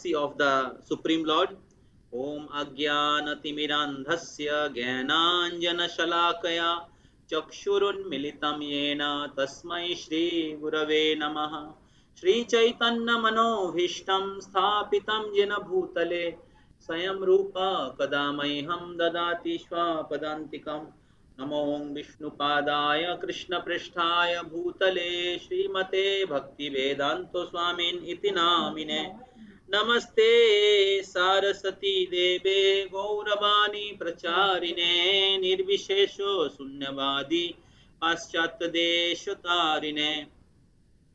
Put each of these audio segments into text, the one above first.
mercy of the Supreme Lord. Om Ajnanatimidandhasya Jnananjana Shalakaya Chakshurunmilitam Yena Tasmai Shri Gurave Namaha. Shri Chaitanya Manobhishtam Sthapitam Jena Bhutale Swayam Rupa Kadamaiham Dadati Swapadantikam. नमो विष्णुपादाय कृष्णपृष्ठाय भूतले श्रीमते भक्तिवेदान्त स्वामिन् इति नामिने नमस्ते सारस्वती देवे गौरवाणी प्रचारिणे निर्विशेषो शून्यवादी पाश्चात्यदेशतारिणे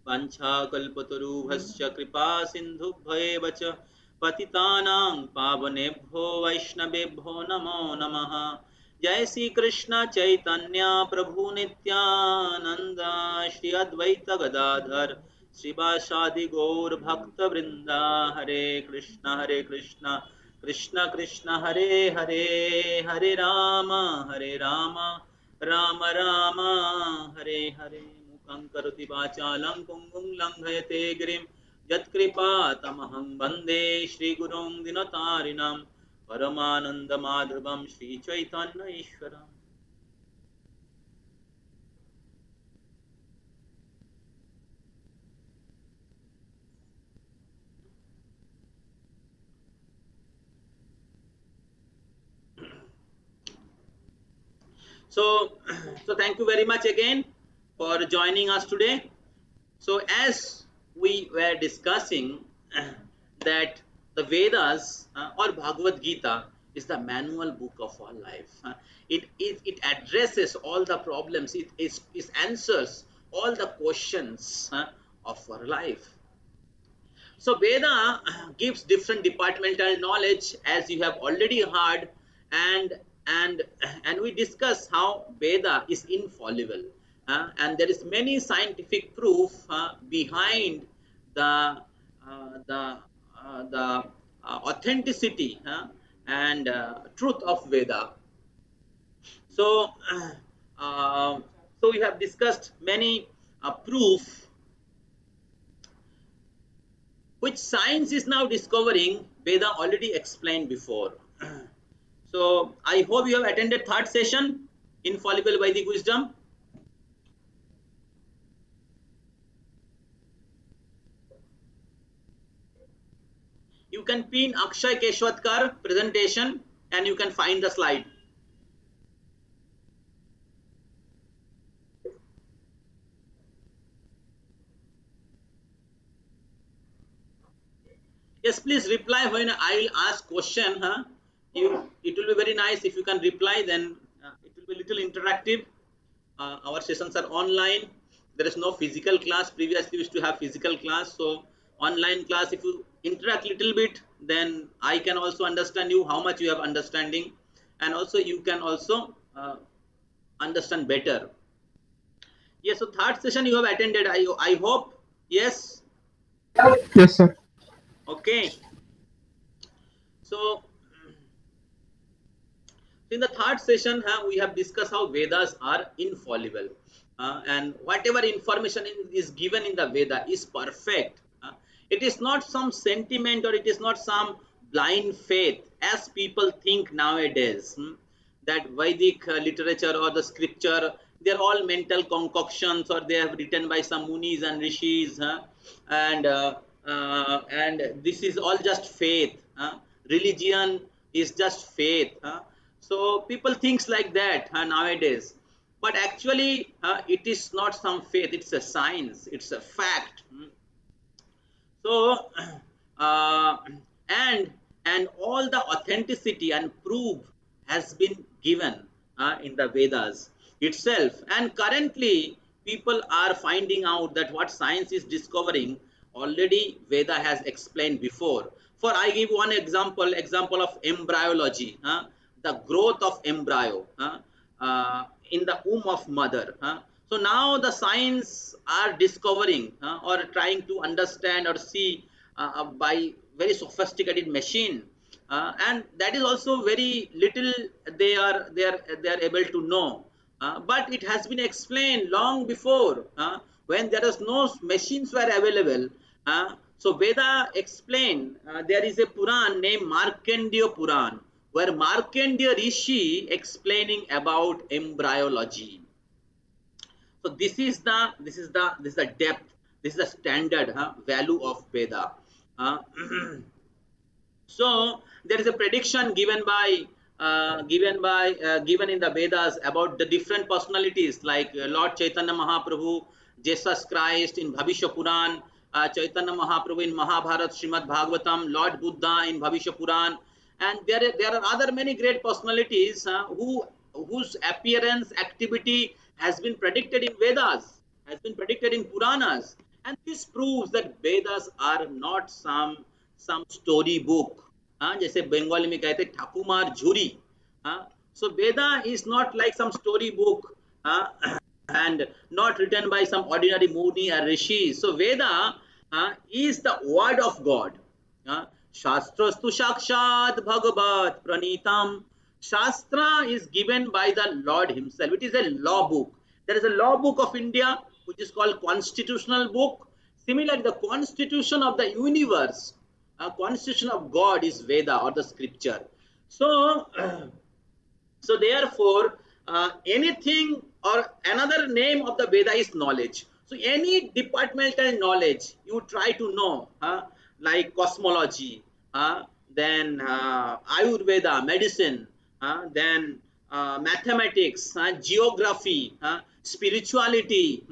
वाञ्छाकल्पतरुभ्यश्च कृपा सिन्धुभ्येव च पतितानां पावनेभ्यो वैष्णवेभ्यो नमो नमः। जय श्री कृष्ण चैतन्य प्रभु नित्यानंद श्री अद्वैत गदाधर श्रीवासादि गौर भक्त वृंदा हरे कृष्ण कृष्ण कृष्ण हरे हरे हरे राम राम राम हरे हरे। मूकं करोति वाचालं पुंगुं लङ्घयते गिरिं यत्कृपातमहं वन्दे श्रीगुरुं दिनतारिणां परमानंद माधवम श्री चैतन्य ईश्वरम। So thank you very much again for joining us today. So as we were discussing that the Vedas or Bhagavad Gita is the manual book of our life. It addresses all the problems. It answers all the questions of our life. So Veda gives different departmental knowledge, as you have already heard, and and and we discuss how Veda is infallible, and there is many scientific proof behind the authenticity and truth of Veda. So so we have discussed many proof which science is now discovering. Veda already explained before. So I hope you have attended third session, Infallible Vedic Wisdom. You can pin Akshay Keshwatkar presentation and you can find the slide. Yes, please reply when I will ask question. It will be very nice if you can reply, then it will be little interactive. Our sessions are online. There is no physical class. Previously we used to have physical class. So online class, if you interact little bit, then I can also understand you how much you have understanding, and also you can also understand better. Yes, so third session you have attended, I hope. Yes. Yes, sir. Okay. So in the third session, we have discussed how Vedas are infallible, and whatever information is given in the Veda is perfect. It is not some sentiment or it is not some blind faith as people think nowadays. That Vedic literature or the scripture, they are all mental concoctions, or they have written by some munis and rishis, and this is all just faith. Religion is just faith. So people thinks like that nowadays, but actually it is not some faith, it's a science, it's a fact. So uh, and all the authenticity and proof has been given in the Vedas itself, and currently people are finding out that what science is discovering already Veda has explained before. For I give one example of embryology, the growth of embryo in the womb of mother. So now the science are discovering or trying to understand or see by very sophisticated machine, and that is also very little they are able to know, but it has been explained long before when there is no machines were available. So Veda explain, there is a Puran named Markandeya Puran, where Markandeya Rishi explaining about embryology. So this is the depth, this is the standard value of Veda. Uh, So there is a prediction given in the Vedas about the different personalities like Lord Chaitanya Mahaprabhu, Jesus Christ in Bhavishya Puran, Chaitanya Mahaprabhu in Mahabharat, Srimad Bhagavatam, Lord Buddha in Bhavishya Puran, and there are other many great personalities whose appearance activity has been predicted in Vedas, has been predicted in Puranas, and this proves that Vedas are not some story book, जैसे बंगाली में कहते ठाकुमार झूरी. So Veda is not like some story book and not written by some ordinary Muni or Rishi. So Veda is the word of God. Shastrastu Shakshat Bhagavat Pranitam. Shastra is given by the Lord himself. It is a law book. There is a law book of India which is called constitutional book. Similarly, the constitution of the universe, constitution of God is Veda or the scripture. So so therefore, anything or another name of the Veda is knowledge. So any departmental knowledge you try to know, like cosmology, then Ayurveda, medicine, then mathematics, geography, spirituality,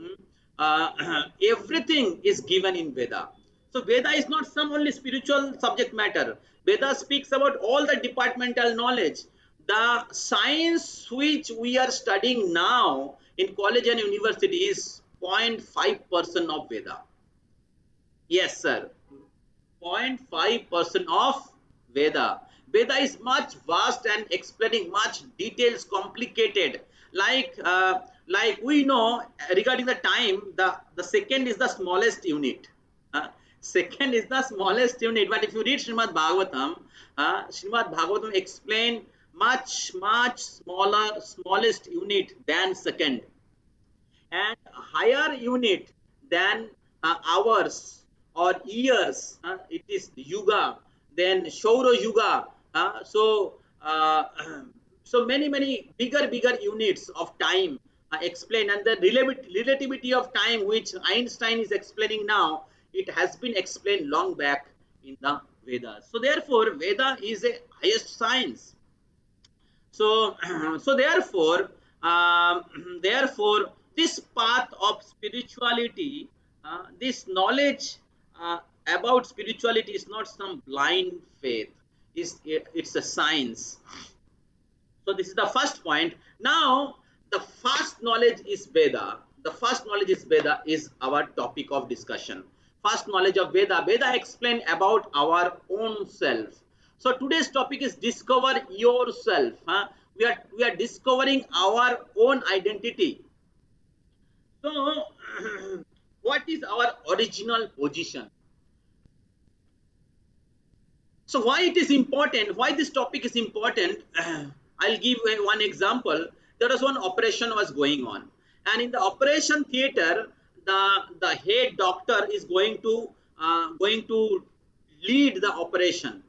everything is given in Veda. So Veda is not some only spiritual subject matter. Veda speaks about all the departmental knowledge. The science which we are studying now in college and university is 0.5% of Veda. Yes, sir. 0.5% of Veda. Veda is much vast and explaining much details, complicated. Like we know regarding the time, the second is the smallest unit. Second is the smallest unit. But if you read Srimad Bhagavatam explain much smallest unit than second, and higher unit than hours or years. It is yuga, then Shaura yuga. So so many bigger units of time explained, and the relativity of time which Einstein is explaining now, it has been explained long back in the Vedas. So therefore Veda is a highest science. So so therefore this path of spirituality, this knowledge about spirituality is not some blind faith, it's a science. So this is the first point. Now the first knowledge is Veda. The first knowledge is Veda is our topic of discussion. First knowledge of Veda. Veda explain about our own self. So today's topic is discover yourself. We are discovering our own identity. So what is our original position? So why it is important? Why this topic is important? I'll give one example. There was one operation was going on, and in the operation theater, the head doctor is going to lead the operation,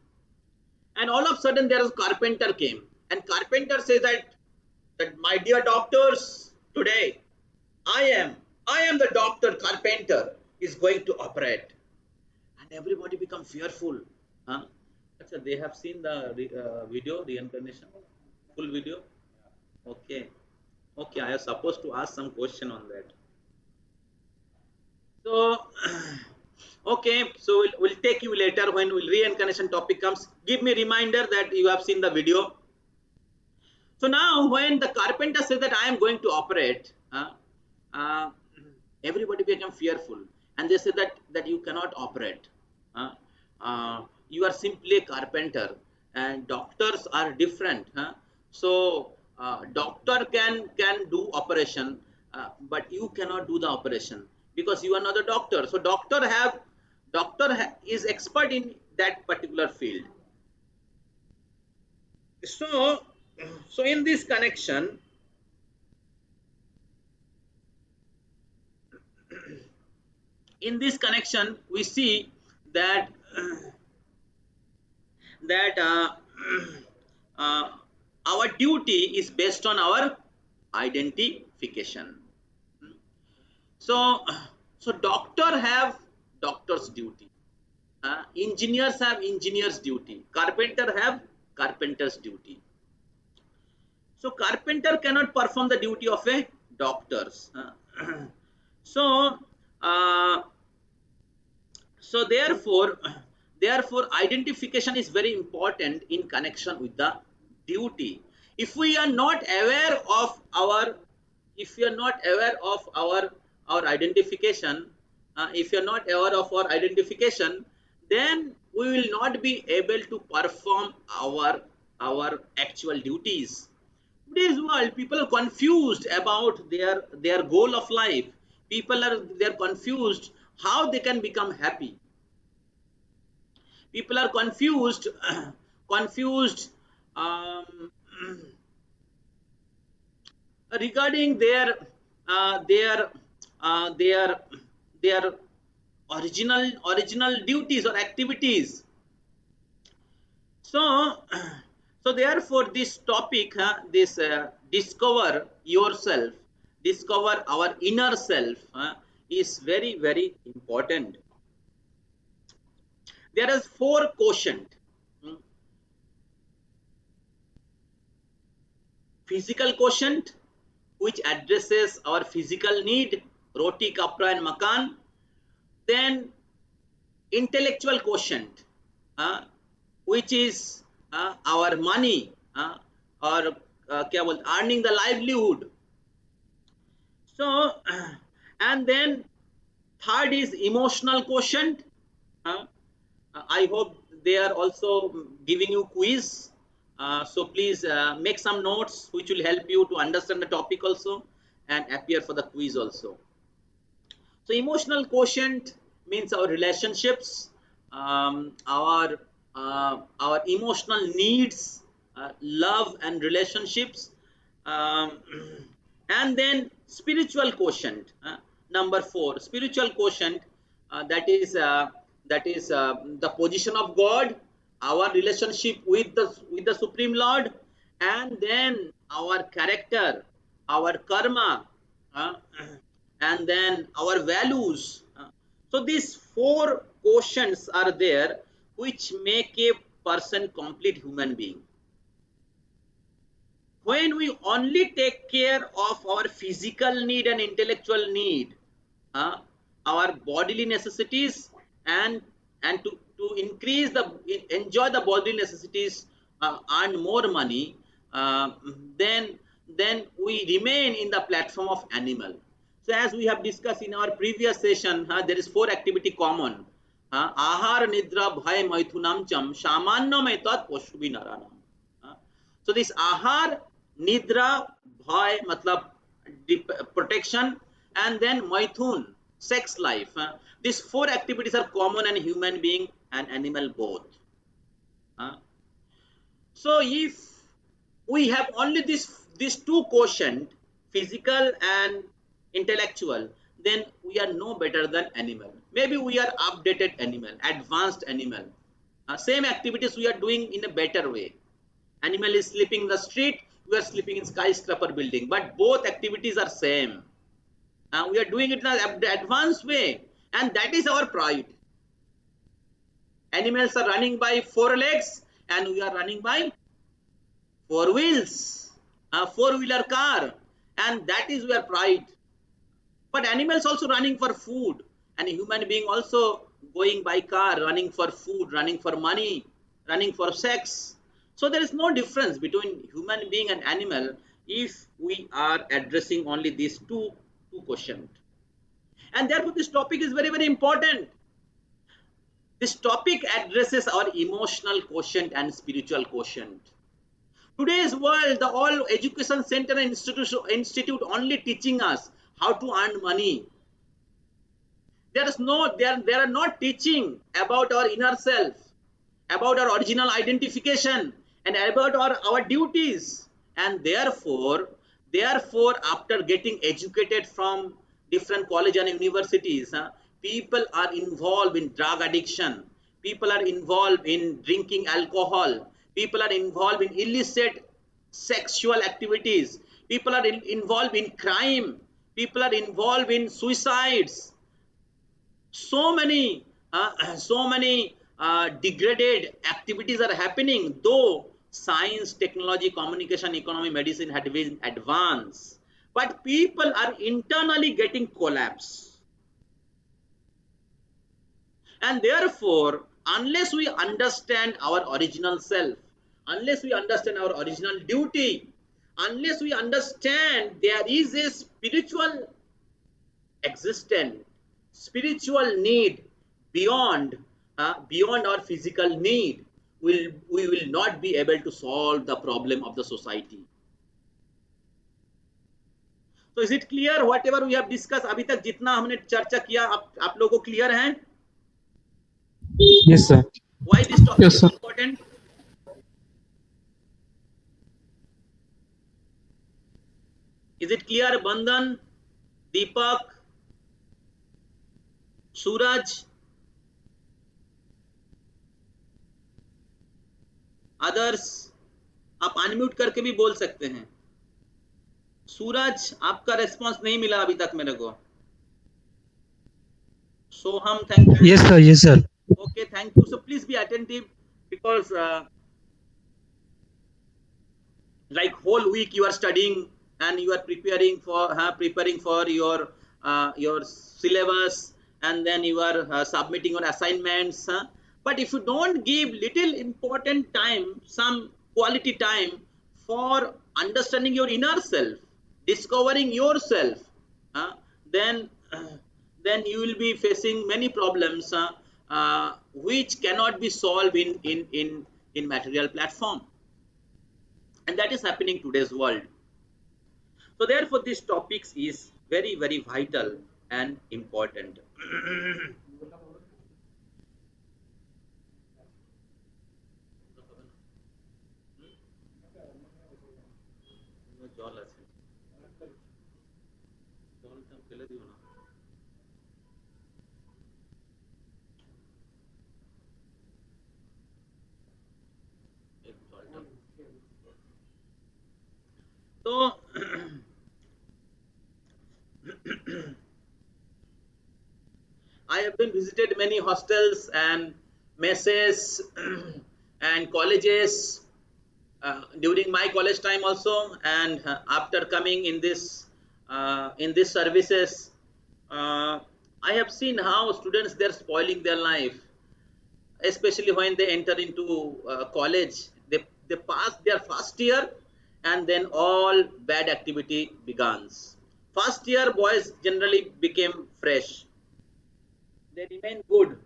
and all of a sudden there is carpenter came, and carpenter says that my dear doctors, today I am I am the doctor. Carpenter is going to operate, and everybody become fearful. Huh? Achha, they have seen the video reincarnation, full video. Okay, okay. I am supposed to ask some question on that. So, okay. So we'll take you later when reincarnation topic comes. Give me reminder that you have seen the video. So now when the carpenter says that I am going to operate, uh, everybody became fearful, and they say that you cannot operate. You are simply a carpenter, and doctors are different. So doctor can do operation, but you cannot do the operation because you are not a doctor. So is expert in that particular field. So so in this connection, we see that that our duty is based on our identification. So, so doctor have doctor's duty. Engineers have engineer's duty. Carpenter have carpenter's duty. So carpenter cannot perform the duty of a doctor's. So, uh, so therefore identification is very important in connection with the duty. If we are not aware of our, if we are not aware of our identification, if you are not aware of our identification, then we will not be able to perform our actual duties. Today's world, people are confused about their goal of life. People are, they're confused how they can become happy. People are confused confused um, regarding uh, their their their original duties or activities. So so therefore this topic, this discover yourself, discover our inner self, is very important. There is four quotient. Hmm. Physical quotient, which addresses our physical need, roti, kapra and makan. Then intellectual quotient, uh, which is our money, or क्या बोलते, earning the livelihood. So and then third is emotional quotient. uh, I hope they are also giving you quiz, so please make some notes which will help you to understand the topic also and appear for the quiz also. So emotional quotient means our relationships, our emotional needs, love and relationships, um, and then spiritual quotient. Number four, spiritual quotient, that is the position of God, our relationship with the Supreme Lord, and then our character, our karma, uh, and then our values. So these four quotients are there which make a person complete human being. When we only take care of our physical need and intellectual need, uh, our bodily necessities, and to increase the, enjoy the bodily necessities, earn more money, uh, then we remain in the platform of animal. So as we have discussed in our previous session, there is four activity common. Ahar nidra bhay maithunam cham samanna maitat poshubhi naranam. So this ahar, nidra, bhay matlab protection, and then maithun, sex life. These four activities are common in human being and animal both. So if we have only these two quotient, physical and intellectual, then we are no better than animal. Maybe we are updated animal, advanced animal. Same activities we are doing in a better way. Animal is sleeping in the street, we are sleeping in skyscraper building, but both activities are same. We are doing it in an advanced way, and that is our pride. Animals are running by four legs, and we are running by four wheels, a four-wheeler car, and that is your pride. But animals also running for food, and human being also going by car, running for food, running for money, running for sex. So there is no difference between human being and animal if we are addressing only these two questions. And therefore this topic is very important. This topic addresses our emotional quotient and spiritual quotient. Today's world, the all education center and institute only teaching us how to earn money. They are not teaching about our inner self, about our original identification, and about our duties. And therefore after getting educated from different college and universities, People are involved in drug addiction. People are involved in drinking alcohol. People are involved in illicit sexual activities. People are involved in crime. People are involved in suicides. So many, so many degraded activities are happening. Though science, technology, communication, economy, medicine had been advanced, but people are internally getting collapse. And therefore, unless we understand our original self, unless we understand our original duty, unless we understand there is a spiritual existence, spiritual need beyond beyond our physical need, we will not be able to solve the problem of the society. So is it clear whatever we have discussed? अभी तक जितना हमने चर्चा किया आप लोगों को clear है? Yes, sir. Why this topic Yes, is sir. important? Is it clear, Bandhan, Deepak, Suraj, others? आप अनम्यूट करके भी बोल सकते हैं. सूरज, आपका रेस्पॉन्स नहीं मिला अभी तक मेरे को. Soham, thank you. Yes, sir. Yes, sir. Okay, thank you. So please be attentive, because like whole week you are studying and you are preparing for your syllabus, and then you are submitting your assignments. But if you don't give little important time, some quality time for understanding your inner self, discovering yourself, then then you will be facing many problems which cannot be solved in material platform. And that is happening today's world. So therefore this topics is very very vital and important. So I have been visited many hostels and messes and colleges during my college time also, and after coming in this services, I have seen how students, they're spoiling their life, especially when they enter into college. They pass their first year, and then all bad activity begins. First year boys generally became fresh, they remain good,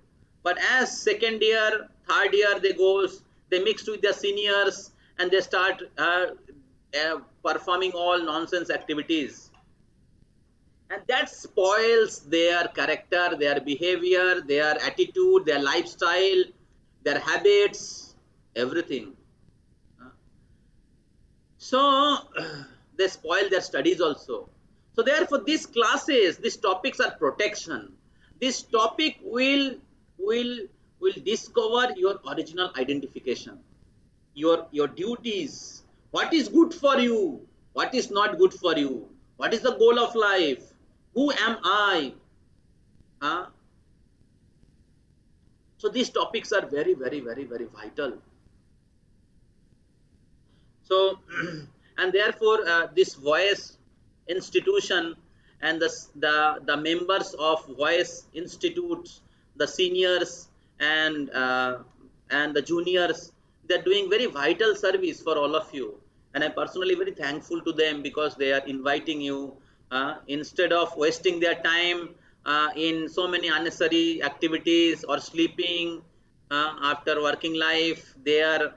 but as second year, third year they goes, they mix with their seniors, and they start performing all nonsense activities, and that spoils their character, their behavior, their attitude, their lifestyle, their habits, everything. So they spoil their studies also. So therefore these classes, these topics are protection. This topic will discover your original identification, your duties, what is good for you, what is not good for you, what is the goal of life, who am I. So these topics are very very very very vital. So and therefore this voice institution and the members of voice institutes, the seniors and the juniors, they're doing very vital service for all of you, and I'm personally very thankful to them, because they are inviting you instead of wasting their time in so many unnecessary activities or sleeping after working life. They are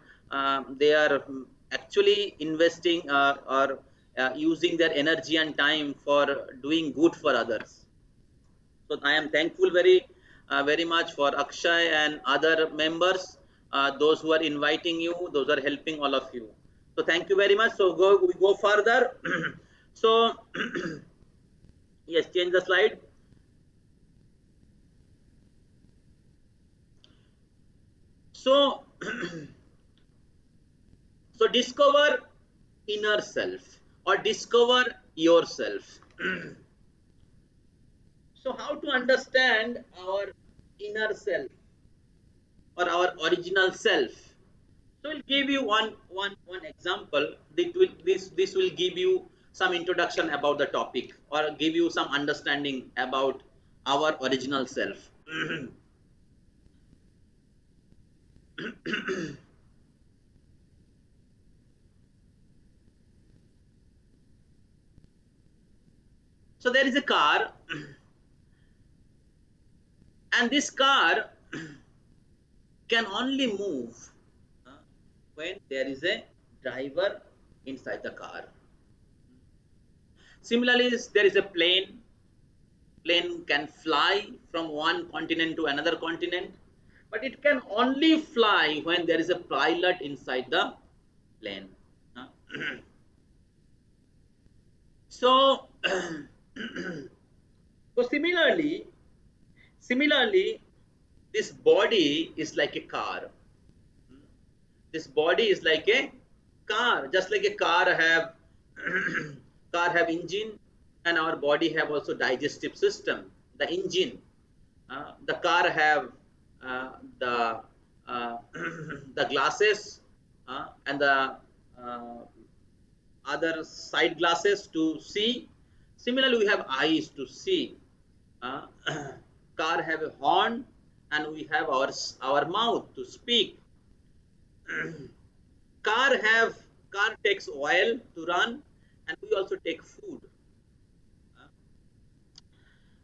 actually investing or using their energy and time for doing good for others. So I am thankful very much for Akshay and other members, those who are inviting you, those are helping all of you. So thank you very much. So we go further. So yes, change the slide. So, so discover inner self or discover yourself. So how to understand our inner self or our original self? So I'll give you one example. This will give you some introduction about the topic or give you some understanding about our original self. So there is a car, and this car can only move when there is a driver inside the car. Similarly, there is a plane. Plane can fly from one continent to another continent, but it can only fly when there is a pilot inside the plane. So, so similarly, this body is like a car. This body is like a car, just like a car have car have engine, and our body have also digestive system. The engine, the car have the the glasses and the uh, other side glasses to see. Similarly, we have eyes to see. Uh, car have a horn, and we have our mouth to speak. Car takes oil to run, and we also take food.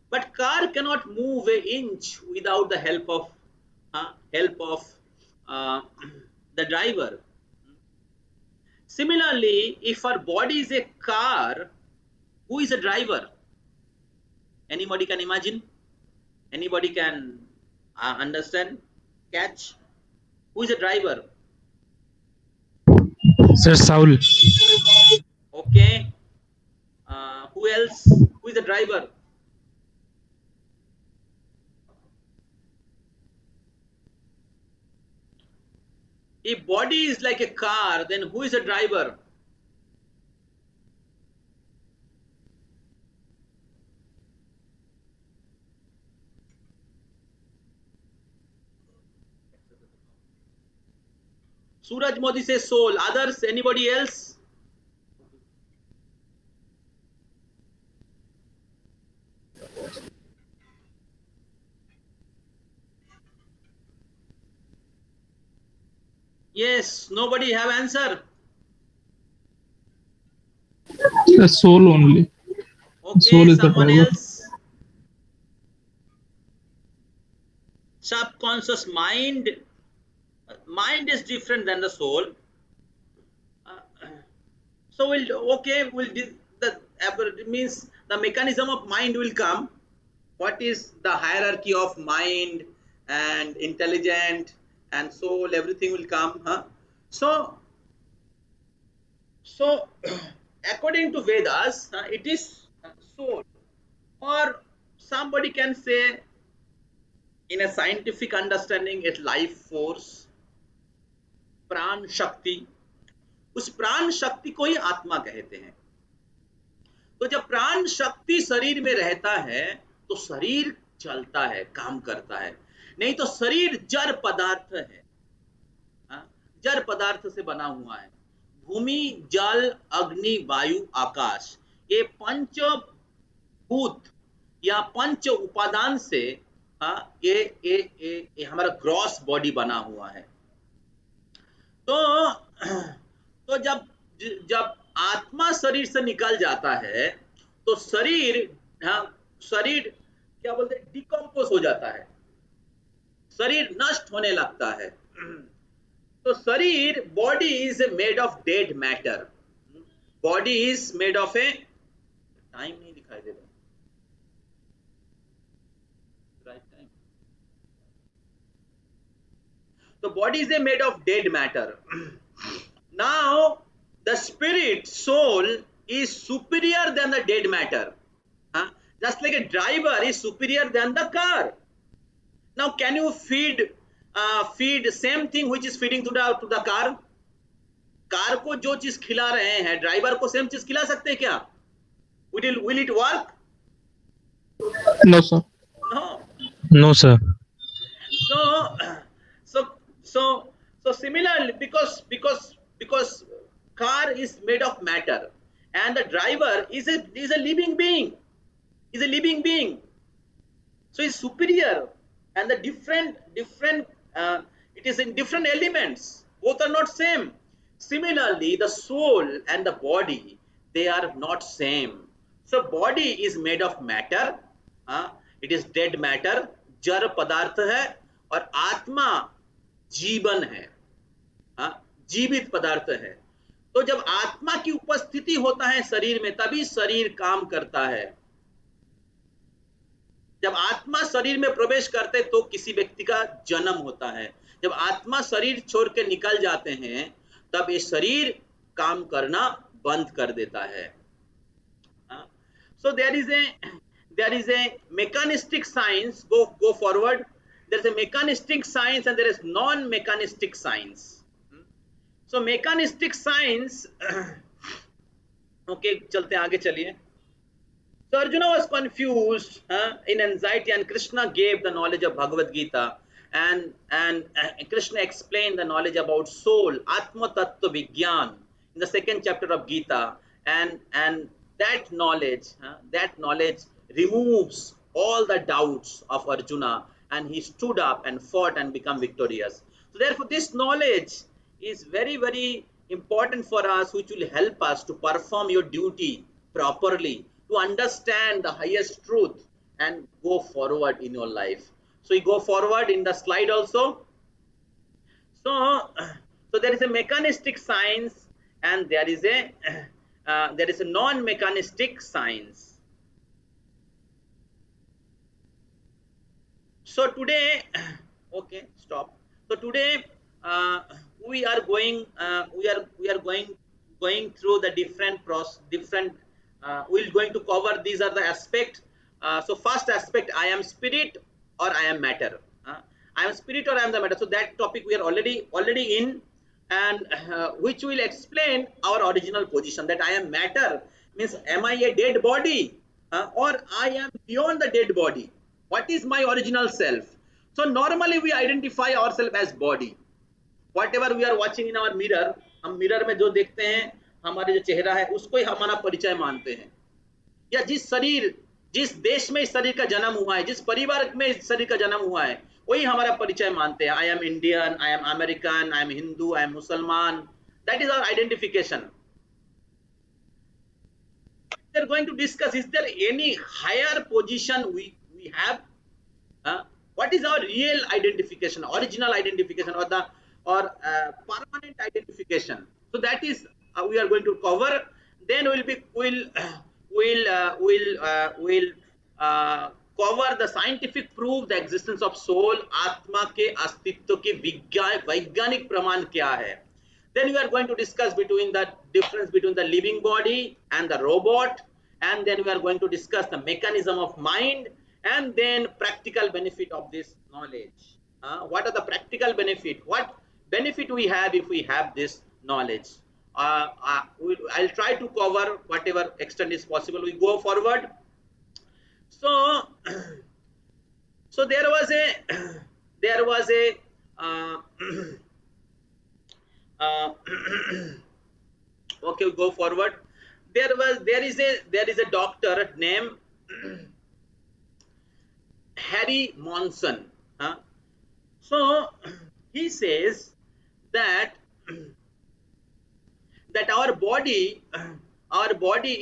But car cannot move an inch without the help of uh, the driver. Similarly, if our body is a car, who is a driver? Anybody can imagine? Anybody can understand? Catch? Who is a driver? Sir Saul. Okay. Who else? Who is the driver? If body is like a car, then who is a driver? Suraj Modi says soul. Others? Anybody else? Yes. Nobody have answer. The soul only. Okay. Soul is the Someone driver. else? Subconscious mind. Mind is different than the soul. Uh, so the it means the mechanism of mind will come. What is the hierarchy of mind and intelligent and soul? Everything will come. Huh? So so according to Vedas, it is soul, or somebody can say in a scientific understanding, it's life force, प्राण शक्ति. उस प्राण शक्ति को ही आत्मा कहते हैं. तो जब प्राण शक्ति शरीर में रहता है तो शरीर चलता है, काम करता है. नहीं तो शरीर जड़ पदार्थ है, जड़ पदार्थ से बना हुआ है. भूमि, जल, अग्नि, वायु, आकाश, ये पंचभूत या पंच उपादान से ये हमारा ग्रॉस बॉडी बना हुआ है. तो जब जब आत्मा शरीर से निकल जाता है तो शरीर क्या बोलते हैं, डिकम्पोज हो जाता है, शरीर नष्ट होने लगता है. तो शरीर, body is made of dead matter. Body is made of A, time नहीं दिखाई दे रहा, राइट टाइम. तो body is a made of dead matter. Now the spirit soul is superior than the dead matter. Just like a driver is superior than the car. Now can you feed feed same thing which is feeding to the car? Car को जो चीज खिला रहे हैं driver को same चीज खिला सकते हैं क्या? Will it work? No, sir. No. No, sir. So similarly, because car is made of matter and the driver is a living being, so it's superior, and the different it is in different elements, both are not same. Similarly, the soul and the body, they are not same. So body is made of matter, it is dead matter, जड़ पदार्थ है, और आत्मा जीवन है, जीवित पदार्थ है. तो जब आत्मा की उपस्थिति होता है शरीर में तभी शरीर काम करता है. जब आत्मा शरीर में प्रवेश करते तो किसी व्यक्ति का जन्म होता है. जब आत्मा शरीर छोड़ के निकल जाते हैं तब ये शरीर काम करना बंद कर देता है. So there is a mechanistic science. Go forward. There is a mechanistic science and there is non-mechanistic science. So mechanistic science. Okay, चलते आगे चलिए. So Arjuna was confused in anxiety, and Krishna gave the knowledge of Bhagavad Gita, and Krishna explained the knowledge about soul, Atma Tattva Vigyan, in the 2nd chapter of Gita, and that knowledge removes all the doubts of Arjuna, and he stood up and fought and become victorious. So therefore this knowledge is very, very important for us, which will help us to perform your duty properly, to understand the highest truth and go forward in your life. So you go forward in the slide also. So there is a mechanistic science and there is a non-mechanistic science. So today, okay, stop. So today we are going through the different we're going to cover, these are the aspects. So first aspect, I am spirit or I am matter. I am spirit or I am the matter. So that topic we are already in, and which will explain our original position, that I am matter means, am I a dead body or I am beyond the dead body? What is my original self? So normally we identify ourselves as body. Whatever we are watching in our mirror, हम mirror में जो देखते हैं, हमारे जो चेहरा है उसको ही हमारा परिचय मानते हैं. या जिस देश में इस शरीर का जन्म हुआ है, जिस परिवार में इस शरीर का जन्म हुआ है, वही हमारा परिचय मानते हैं. I am Indian, I am American, I am Hindu, I am Musalman. That is our identification. We are going to discuss, is there any higher position we have? What is our real identification, original identification, or permanent identification? So that is we are going to cover. Then we'll cover the scientific proof, the existence of soul, आत्मा के अस्तित्व के वैज्ञानिक प्रमाण क्या है. Then we are going to discuss between the difference between the living body and the robot, and then we are going to discuss the mechanism of mind, and then practical benefit of this knowledge. What are the practical benefit? What benefit we have if we have this knowledge? I'll try to cover whatever extent is possible. We go forward. So there was a okay, we go forward. There is a doctor named Harry Monson. So he says that our body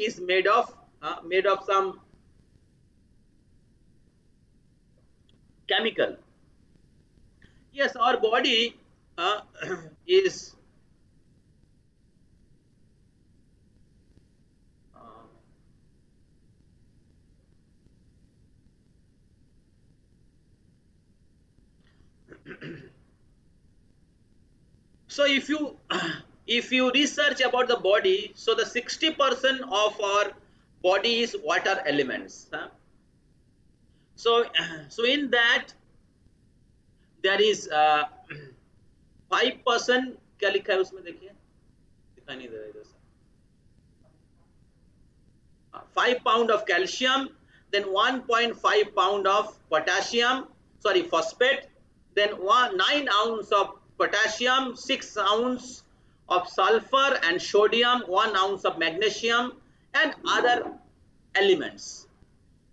is made of some chemical. Yes, our body is so if you research about the body, so the 60% of our body is water elements. So in that there is 5%, क्या लिखा है उसमें देखिए, दिखाई नहीं दे रहा इधर से, 5 pound of calcium, then 1.5 pound of potassium, sorry, phosphate, then 9 ounce of potassium, 6 ounce of sulfur and sodium, 1 ounce of magnesium, and other elements.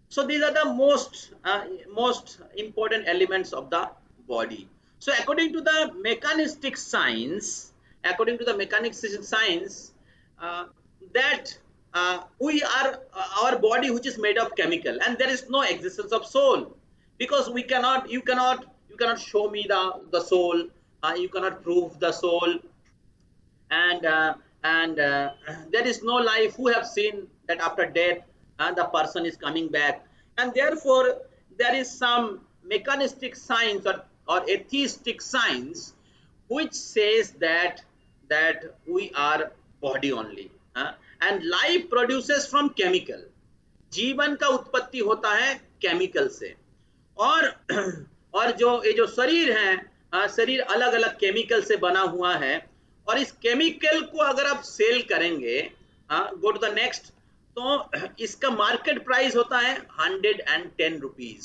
So these are the most important elements of the body. So according to the mechanistic science, uh, that we are our body, which is made of chemical, and there is no existence of soul, because you cannot show me the soul, you cannot prove the soul, and there is no life who have seen that after death the person is coming back, and therefore there is some mechanistic science, or atheistic science, which says that we are body only, and life produces from chemical, जीवन का उत्पत्ति होता है chemical से, और और जो ये जो शरीर है, शरीर अलग अलग केमिकल से बना हुआ है, और इस केमिकल को अगर आप सेल करेंगे, गो टू द नेक्स्ट, तो इसका मार्केट प्राइस होता है 110 rupees,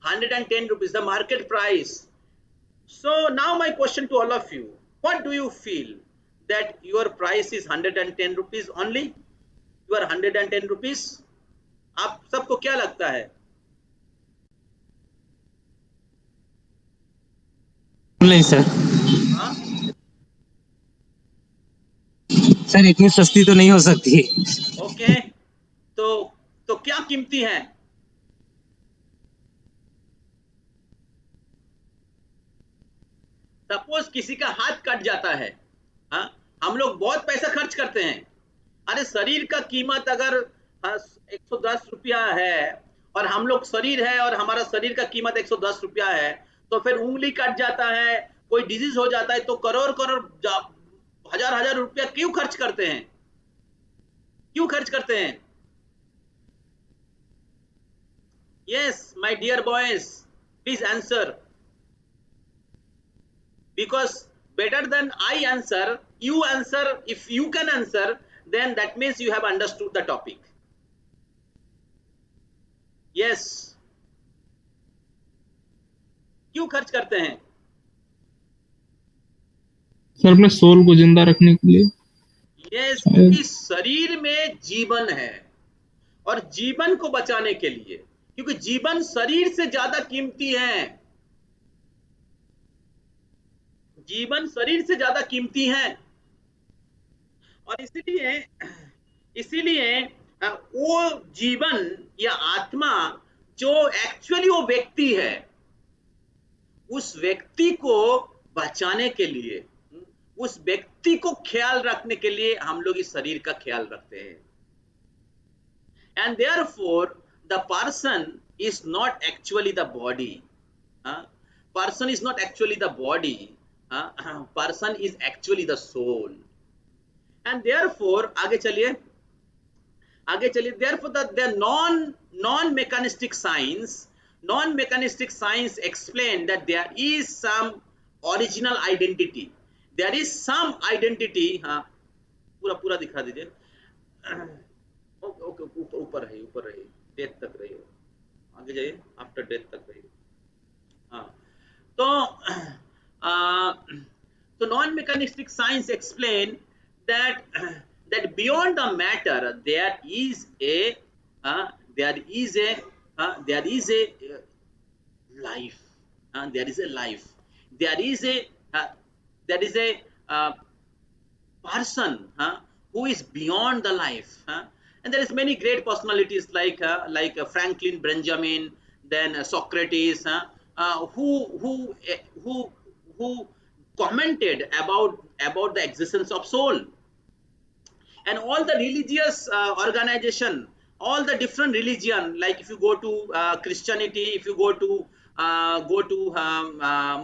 110 rupees the market price. So now my question to all of you, what do you feel, that your price is 110 rupees only, you are 110 rupees, आप सबको क्या लगता है? नहीं सर, हाँ, सर इतनी सस्ती तो नहीं हो सकती। ओके, तो क्या कीमती है? सपोज किसी का हाथ कट जाता है, हाँ, हम लोग बहुत पैसा खर्च करते हैं, अरे शरीर का कीमत अगर 110 रुपया है, और हम लोग शरीर है और हमारा शरीर का कीमत 110 रुपया है, तो फिर उंगली कट जाता है, कोई डिजीज हो जाता है, तो करोड़ करोड़ हजार हजार रुपया क्यों खर्च करते हैं, क्यों खर्च करते हैं? Yes my dear boys, please answer, because better than I answer, you answer. If you can answer, then that means you have understood the topic. Yes, क्यों खर्च करते हैं? सर अपने सोल को जिंदा रखने के लिए। यस, क्योंकि शरीर में जीवन है, और जीवन को बचाने के लिए, क्योंकि जीवन शरीर से ज्यादा कीमती है, जीवन शरीर से ज्यादा कीमती है, और इसीलिए वो जीवन या आत्मा जो एक्चुअली वो व्यक्ति है, उस व्यक्ति को बचाने के लिए, उस व्यक्ति को ख्याल रखने के लिए हम लोग इस शरीर का ख्याल रखते हैं, and therefore the person is not actually the body, person is not actually the body, person is actually the soul, and therefore आगे चलिए, therefore the non-mechanistic science explain that there is some original identity, there is some identity, हाँ, पूरा दिखा दीजिए, okay, ऊपर रहिए, death तक रहिए, आगे जाइए, आफ्टर डेथ तक रहिए, हाँ, तो non-mechanistic science explain that beyond the matter there is a life, there is a life, there is a person who is beyond the life, and there is many great personalities like Franklin Benjamin, then Socrates, who commented about the existence of soul, and all the religious organization, all the different religion, like if you go to Christianity, if you go to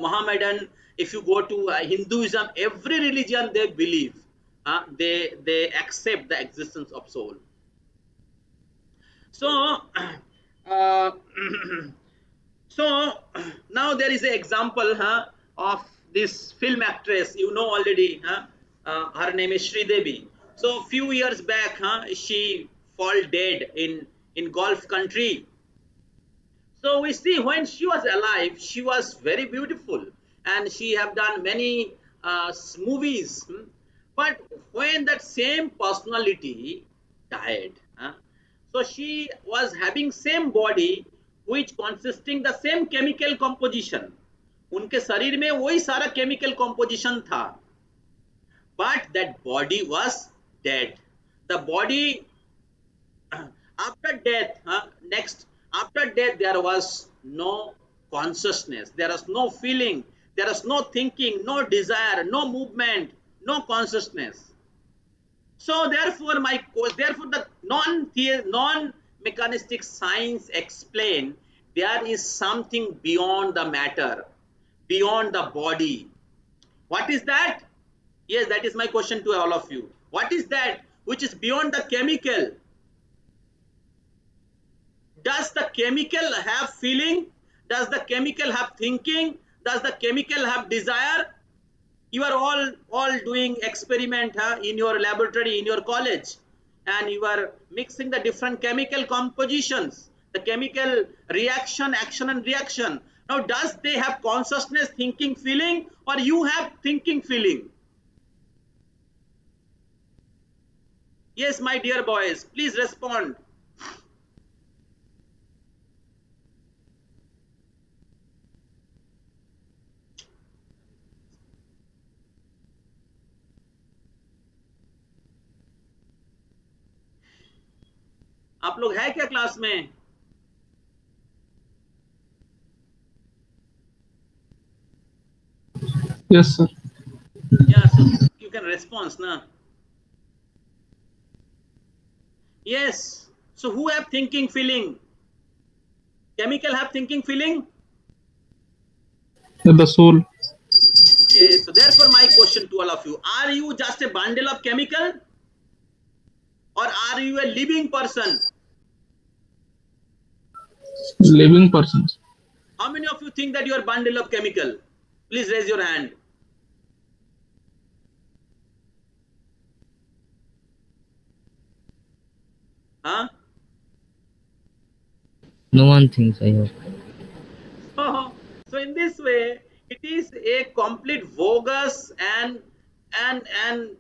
Mohammedan, if you go to Hinduism, every religion they believe, they accept the existence of soul. So So now there is an example of this film actress, you know already. Her name is Sri Devi. So few years back, she fall dead in Gulf country. So we see when she was alive, she was very beautiful, and she have done many movies. But when that same personality died, so she was having same body which consisting the same chemical composition. उनके शरीर में वही सारा chemical composition था, but that body was dead. The body after death, next, after death, there was no consciousness, there was no feeling, there was no thinking, no desire, no movement, no consciousness. So therefore, therefore the non mechanistic science explain there is something beyond the matter, beyond the body. What is that? Yes, that is my question to all of you. What is that which is beyond the chemical? Does the chemical have feeling? Does the chemical have thinking? Does the chemical have desire? You are all doing experiment in your laboratory, in your college, and you are mixing the different chemical compositions, the chemical reaction, action and reaction. Now, does they have consciousness, thinking, feeling, or you have thinking, feeling? Yes, my dear boys, please respond. आप लोग है क्या class में? Yes, sir. Yeah, so you can respond, na? Yes. So who have thinking, feeling? Chemical have thinking, feeling? The soul. Yes. So therefore, my question to all of you: are you just a bundle of chemical, or are you a living person? Living persons. How many of you think that you are a bundle of chemical? Please raise your hand. Huh? No one thinks, I hope. So in this way, it is a complete bogus and and and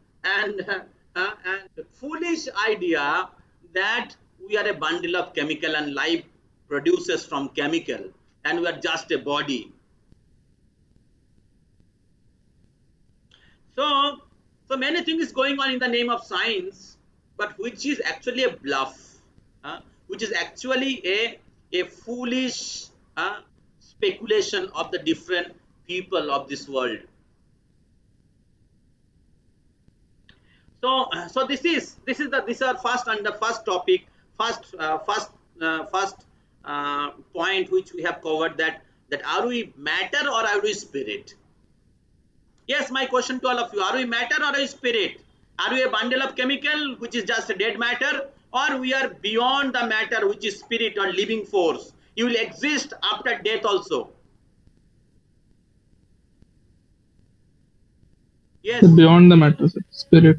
and foolish idea that we are a bundle of chemical and life produces from chemical, and we are just a body. So, so many things is going on in the name of science, but which is actually a bluff, which is actually a foolish speculation of the different people of this world. So, so this is our first and the first topic, first point which we have covered, that are we matter or are we spirit? Yes, my question to all of you: are we matter or are we spirit? Are we a bundle of chemical which is just a dead matter, or we are beyond the matter which is spirit or living force? You will exist after death also. Yes. Beyond the matter, sir. Spirit.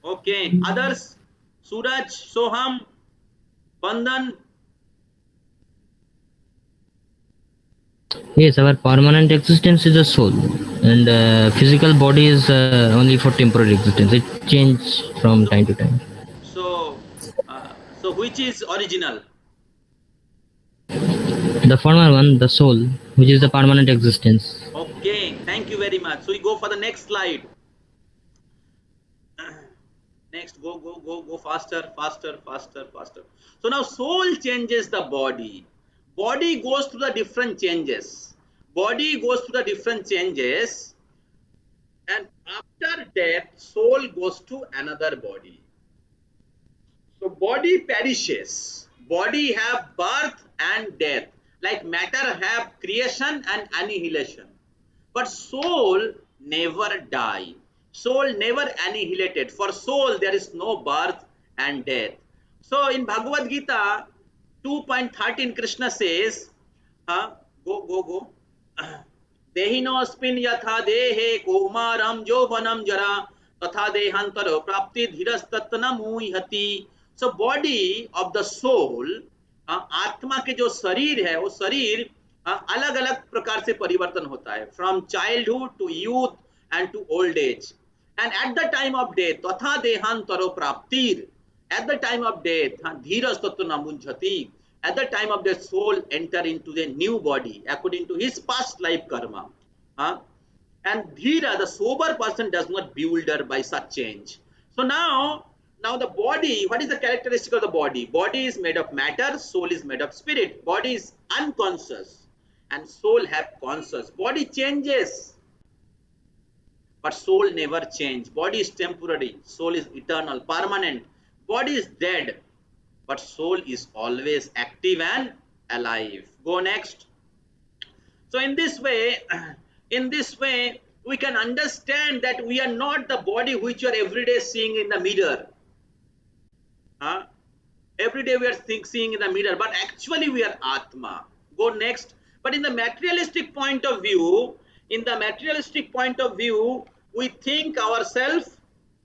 Okay. Others? Suraj, Soham, Bandan. Yes, our permanent existence is a soul, and physical body is only for temporary existence. It changes from time to time. So, so which is original? The former one, the soul, which is the permanent existence. Okay, thank you very much. So we go for the next slide. Next, go faster, faster, faster, faster. So now soul changes the body. Body goes through the different changes. Body goes through the different changes, and after death, soul goes to another body. So body perishes. Body have birth and death. Like matter have creation and annihilation. But soul never die. Soul never annihilated. For soul there is no birth and death. So in Bhagavad Gita 2.13 Krishna says, go. देहिनोऽस्मिन् यथा देहे कौमारं यौवनं जरा तथा देहांतरो प्राप्ति धीरस्तत्र न मुह्यति. So body of the soul, आत्मा के जो शरीर है वो शरीर अलग अलग प्रकार से परिवर्तन होता है, from childhood to youth and to old age. And at the time of death तथा देहांतरो प्राप्तिर, at the time of death, dhiras tattva namunjhati, at the time of death soul enter into the new body according to his past life karma. And dhira, the sober person, does not bewilder by such change. So now the body, what is the characteristic of the body? Body is made of matter, soul is made of spirit. Body is unconscious and soul have conscious. Body changes but soul never change. Body is temporary, soul is eternal, permanent. Body is dead, but soul is always active and alive. Go next. So in this way, we can understand that we are not the body which you are every day seeing in the mirror. Every day we are seeing in the mirror, but actually we are Atma. Go next. But in the materialistic point of view, we think ourselves,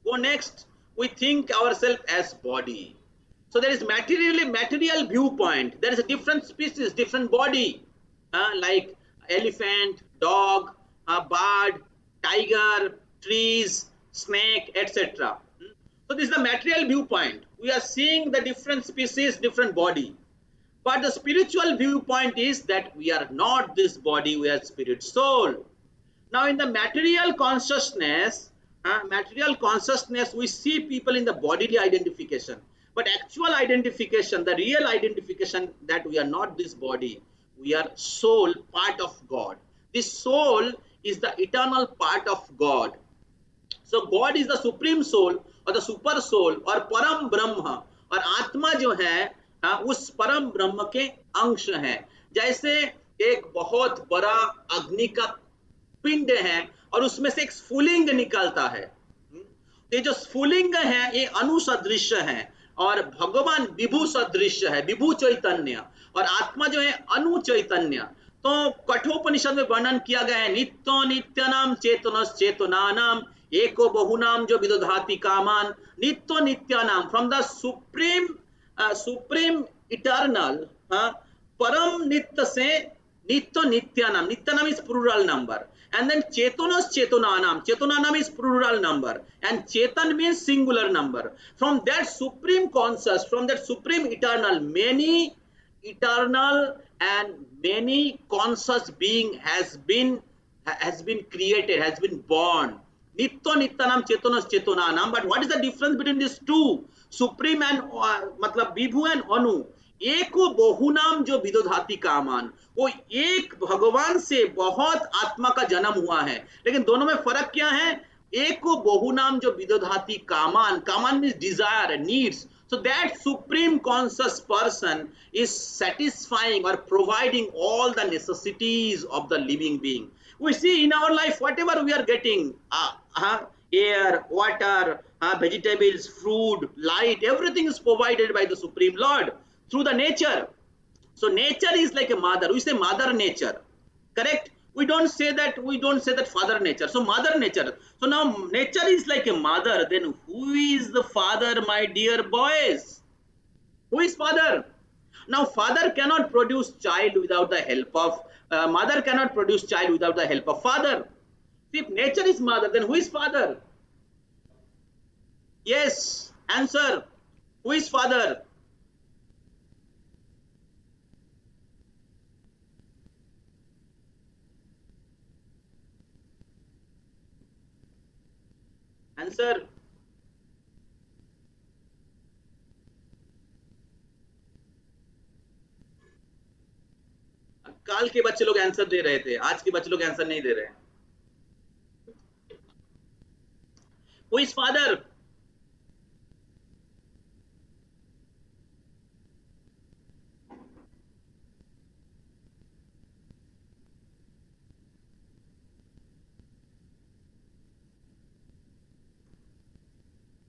go next, we think ourselves as body. So there is material viewpoint. There is a different species, different body, like elephant, dog, bird, tiger, trees, snake, etc. So this is the material viewpoint. We are seeing the different species, different body. But the spiritual viewpoint is that we are not this body, we are spirit, soul. Now in the material consciousness, we see people in the bodily identification. But actual identification, the real identification, that we are not this body, we are soul, part of God. This soul is the eternal part of God. So God is the supreme soul और the super soul और परम ब्रह्म और आत्मा जो है उस परम ब्रह्म के अंश है। जैसे एक बहुत बड़ा अग्नि का पिंड है और उसमें से एक स्फुलिंग निकलता है, ये जो स्फुलिंग है ये अणु सदृश है और भगवान विभु सदृश है, विभु चैतन्य, और आत्मा जो है अणु चैतन्य। तो कठोपनिषद में वर्णन किया गया है नित्यो नित्यानाम चेतनस चेतनानाम एको बहुनाम जो विदधाति कामान, नित्यो नित्यानाम फ्रॉम द सुप्रीम इटर्नल परम नित्य से नित्यो नित्यानाम, नित्यानाम is plural number, and then chetanos chetananam, chetananam is plural number and chetan means singular number. From that supreme conscious, from that supreme eternal, many eternal and many conscious being has been created, has been born. Nitya nityanam chetanos chetananam. But what is the difference between these two, supreme and मतलब विभु and अनु? एको बहुनाम जो विदधाति कामान, वो एक भगवान से बहुत आत्मा का जन्म हुआ है, लेकिन दोनों में फर्क क्या है? एको बहुनाम जो विदधाति कामान, कामान means desire, needs. So that supreme conscious person is satisfying or providing all the necessities of the living being. We see in our life whatever we are getting, air, water, vegetables, food, light, everything is provided by the Supreme Lord through the nature. So nature is like a mother. We say mother nature, correct? We don't say that father nature. So mother nature. So now nature is like a mother. Then who is the father, my dear boys? Who is father? Now father cannot produce child without the help of mother, cannot produce child without the help of father. See, if nature is mother, then who is father? Yes, answer. Who is father? Answer. काल के बच्चे लोग answer दे रहे थे, आज के बच्चे लोग आंसर नहीं दे रहे हैं. Who is father?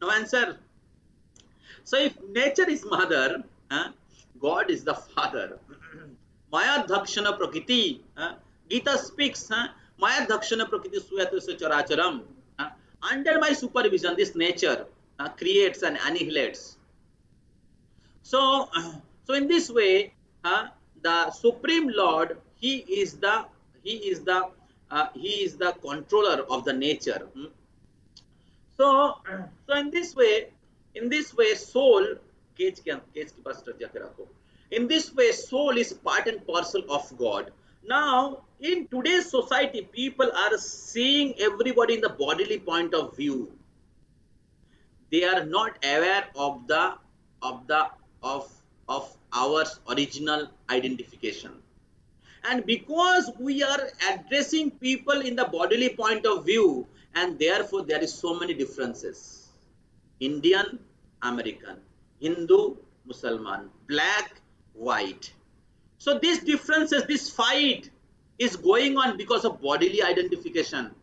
No answer. So if nature is mother, God is the father. Mayadhakshana prakriti. Gita speaks, Mayadhakshana prakriti suyatasa characharam. Under my supervision, this nature creates and annihilates. So, so in this way, the Supreme Lord, He is the controller of the nature. So, so in this way, soul, cage के पास जाके रखो. In this way, soul is part and parcel of God. Now, in today's society, people are seeing everybody in the bodily point of view. They are not aware of the of our original identification. And because we are addressing people in the bodily point of view, and therefore there is so many differences: Indian, American, Hindu, Muslim, black, white. So these differences, this fight is going on because of bodily identification.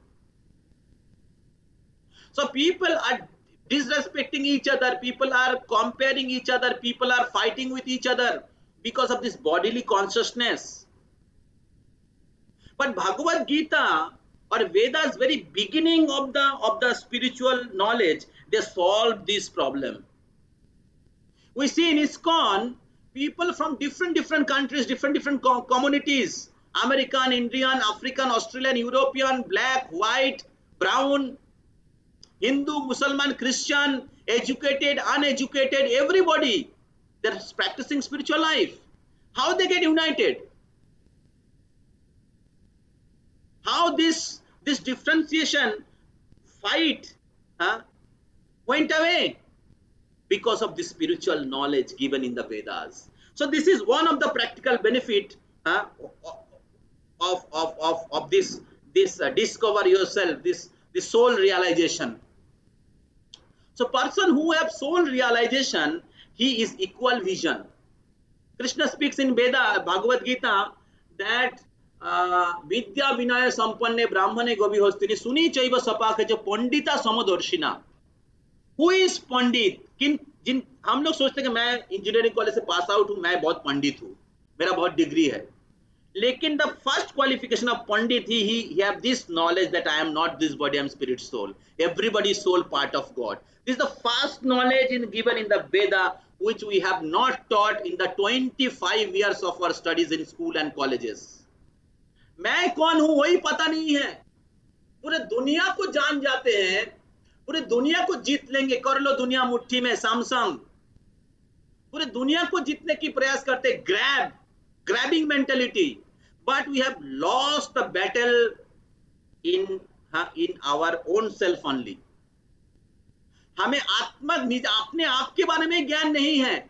So people are disrespecting each other, people are comparing each other, people are fighting with each other because of this bodily consciousness. But Bhagavad Gita or Veda's very beginning of the spiritual knowledge, they solved this problem. We see in ISKCON, people from different countries, different communities, American, Indian, African, Australian, European, black, white, brown, Hindu, Muslim, Christian, educated, uneducated, everybody, they're practicing spiritual life. How they get united? How this differentiation fight went away? Because of the spiritual knowledge given in the Vedas. So this is one of the practical benefit of this discover yourself, this soul realization. So person who have soul realization, he is equal vision. Krishna speaks in Veda, Bhagavad Gita, that vidya vinaya sampanne brahmane gobihostini suni chaiva sapake jo pandita samadorshina. Who is पंडित? जिन हम लोग सोचते हैं कि मैं engineering college से pass out हूं, मैं बहुत पंडित हूं, मेरा बहुत डिग्री है, लेकिन the first qualification of Pandit he have this knowledge that I am not this body, I am spirit soul. Everybody is soul, part of God. This is the first knowledge given in the Veda, which we have not taught in the 25 years of our studies in school and colleges. मैं कौन हूं वही पता नहीं है. पूरे दुनिया को जान जाते हैं, पूरे दुनिया को जीत लेंगे, कर लो दुनिया मुट्ठी में, सैमसंग पूरे दुनिया को जीतने की प्रयास करते, grabbing mentality, but we have lost the battle in our own self only. हमें अपने आप के बारे में ज्ञान नहीं है,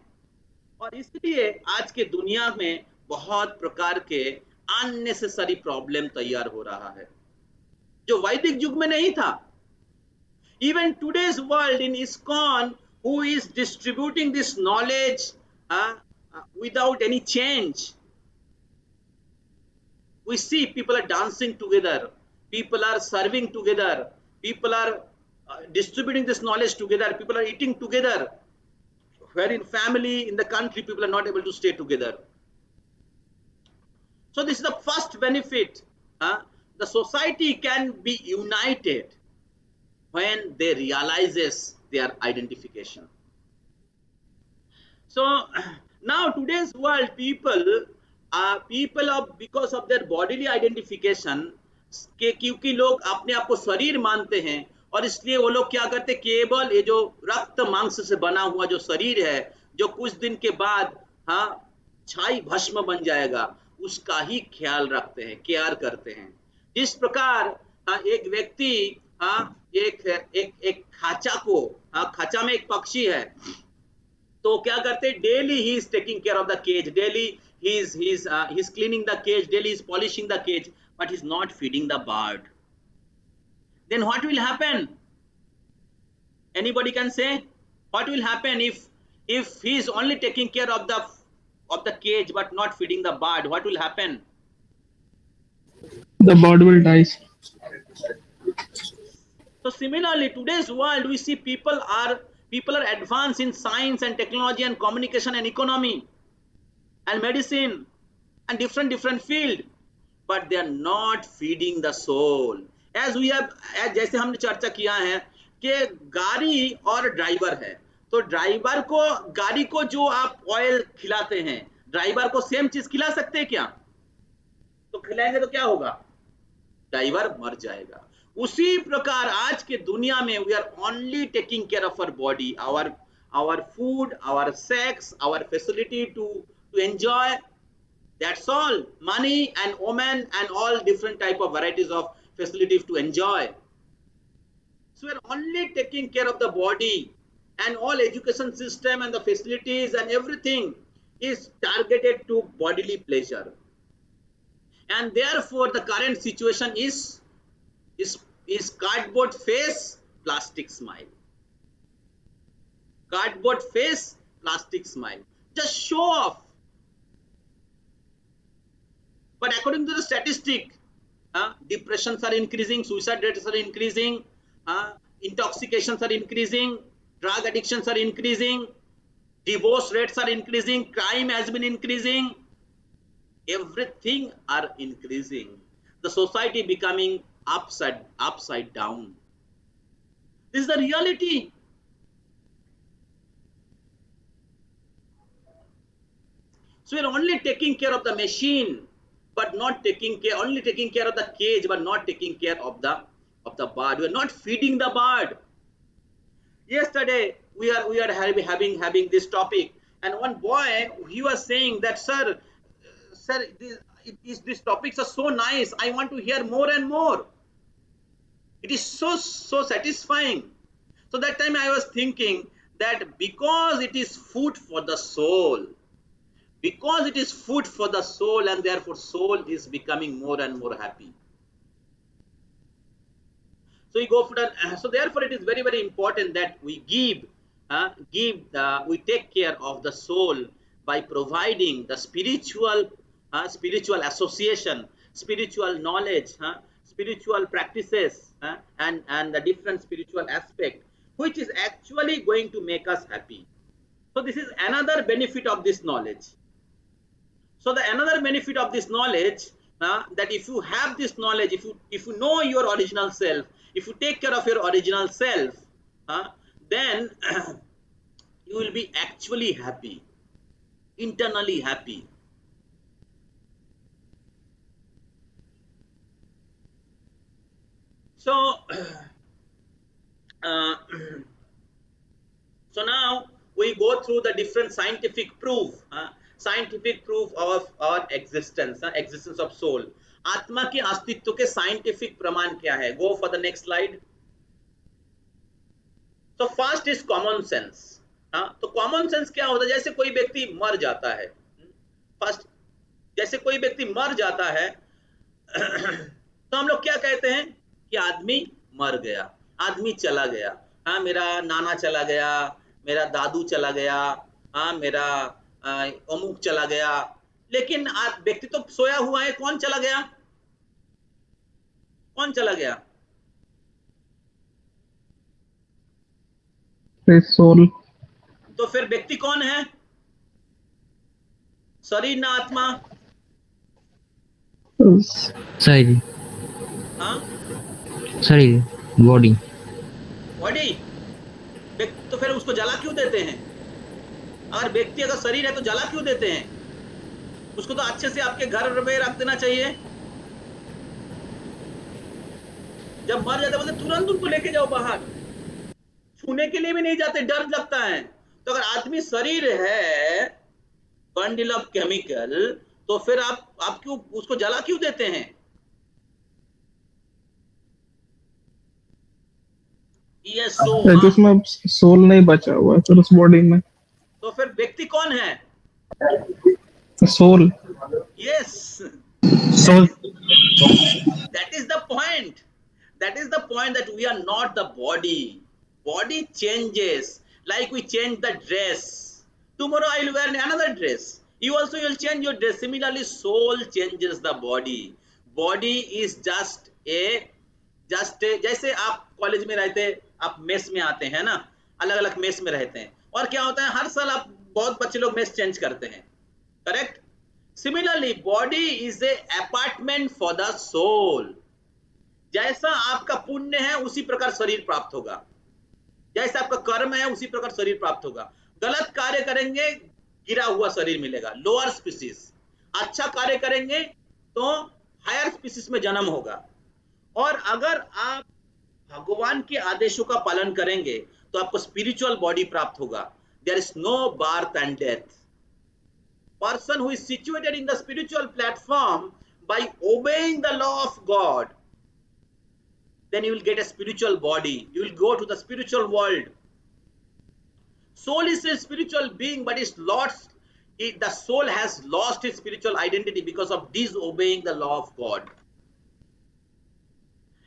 और इसलिए आज के दुनिया में बहुत प्रकार के अननेसेसरी प्रॉब्लम तैयार हो रहा है, जो वैदिक युग में नहीं था. Even today's world in ISKCON, who is distributing this knowledge without any change. We see people are dancing together, people are serving together, people are distributing this knowledge together, people are eating together. Where in family, in the country, people are not able to stay together. So this is the first benefit. The society can be united when they realizes their identification. So now today's world, people of because of their bodily identification, के क्योंकि लोग अपने आप को शरीर मानते हैं, और इसलिए वो लोग क्या करते, केवल ये जो रक्त मांस से बना हुआ जो शरीर है, जो कुछ दिन के बाद छाई भस्म बन जाएगा, उसका ही ख्याल रखते हैं, केयर करते हैं. जिस प्रकार एक व्यक्ति एक खाचा में एक पक्षी है, तो क्या करते, daily he is taking care of the cage, daily he is cleaning the cage, daily is polishing the cage, but he's not feeding the bird. Then what will happen? Anybody can say what will happen if he is only taking care of the cage but not feeding the bird? What will happen? The bird will die. So similarly, today's world, we see people are advanced in science and technology and communication and economy and medicine, and different field, but they are not feeding the soul. As we have, जैसे हमने चर्चा किया है कि गाड़ी और driver है, तो ड्राइवर को, गाड़ी को जो आप ऑयल खिलाते हैं, ड्राइवर को सेम चीज खिला सकते हैं क्या? तो खिलाएंगे तो क्या होगा? ड्राइवर मर जाएगा। उसी प्रकार आज के दुनिया में we are only taking care of our body, our food, our sex, our facility to enjoy, that's all. Money and women and all different type of varieties of facilities to enjoy. So we're only taking care of the body, and all education system and the facilities and everything is targeted to bodily pleasure. And therefore the current situation is cardboard face, plastic smile. Cardboard face, plastic smile. Just show off. But according to the statistic, depressions are increasing, suicide rates are increasing, intoxications are increasing, drug addictions are increasing, divorce rates are increasing, crime has been increasing, everything are increasing. The society becoming upside down. This is the reality. So we are only taking care of the machine, but not taking care, only taking care of the cage, but not taking care of the bird. We are not feeding the bird. Yesterday we are having this topic, and one boy, he was saying that, sir, these topics are so nice. I want to hear more and more. It is so satisfying. So that time I was thinking that because it is food for the soul, because it is food for the soul, and therefore soul is becoming more and more happy. So we go for that. So therefore it is very, very important that we we take care of the soul by providing the spiritual association, spiritual knowledge, spiritual practices, and the different spiritual aspect, which is actually going to make us happy. So this is another benefit of this knowledge. So the another benefit of this knowledge, that if you have this knowledge, if you know your original self, if you take care of your original self, then you will be actually happy, internally happy. So so now we go through the different scientific proof of our existence of soul. आत्मा के अस्तित्व के scientific प्रमाण क्या है? Go for the next slide. So first is common sense. तो common sense क्या होता है? जैसे कोई व्यक्ति मर जाता है, फर्स्ट जैसे कोई व्यक्ति मर जाता है तो हम लोग क्या कहते हैं कि आदमी मर गया, आदमी चला गया, मेरा नाना चला गया, मेरा दादू चला गया, मेरा अमुक चला गया। लेकिन व्यक्ति तो सोया हुआ है, कौन चला गया? कौन चला गया? सोल। तो फिर व्यक्ति कौन है? शरीर ना आत्मा? शरीर। शरीर, बॉडी। बॉडी। तो फिर उसको जला क्यों देते हैं? अगर व्यक्ति अगर शरीर है तो जला क्यों देते हैं? उसको तो अच्छे से आपके घर में रख देना चाहिए। जब मर जाता है तुरंत उनको लेके जाओ बाहर, छूने के लिए भी नहीं जाते, डर लगता है। तो अगर आदमी शरीर है, बंडल ऑफ केमिकल, तो फिर आप क्यों उसको जला क्यों देते हैं? ये उसमें सोल नहीं बचा हुआ है फिर उस बॉडी में। तो फिर व्यक्ति कौन है? Soul. Yes, soul. that is the point. That is the point, that we are not the body. Body changes, like we change the dress. Tomorrow I will wear another dress. You also will change your dress. Similarly, soul changes the body. Body is just a जैसे आप college में रहते, आप mess में आते हैं ना, अलग अलग मेस में रहते हैं, और क्या होता है हर साल आप बहुत बच्चे लोग मेस चेंज करते हैं, correct? Similarly, body is a apartment for the soul. जैसा आपका पुण्य है उसी प्रकार शरीर प्राप्त होगा, जैसा आपका कर्म है उसी प्रकार शरीर प्राप्त होगा। गलत कार्य करेंगे गिरा हुआ शरीर मिलेगा, लोअर स्पीसीज। अच्छा कार्य करेंगे तो हायर स्पीसीज में जन्म होगा। और अगर आप भगवान के आदेशों का पालन करेंगे तो आपको स्पिरिचुअल बॉडी प्राप्त होगा। There is no birth and death. Person who is situated in the spiritual platform, by obeying the law of God, then you will get a spiritual body, you will go to the spiritual world. Soul is a spiritual being, but it's lost, the soul has lost its spiritual identity because of disobeying the law of God.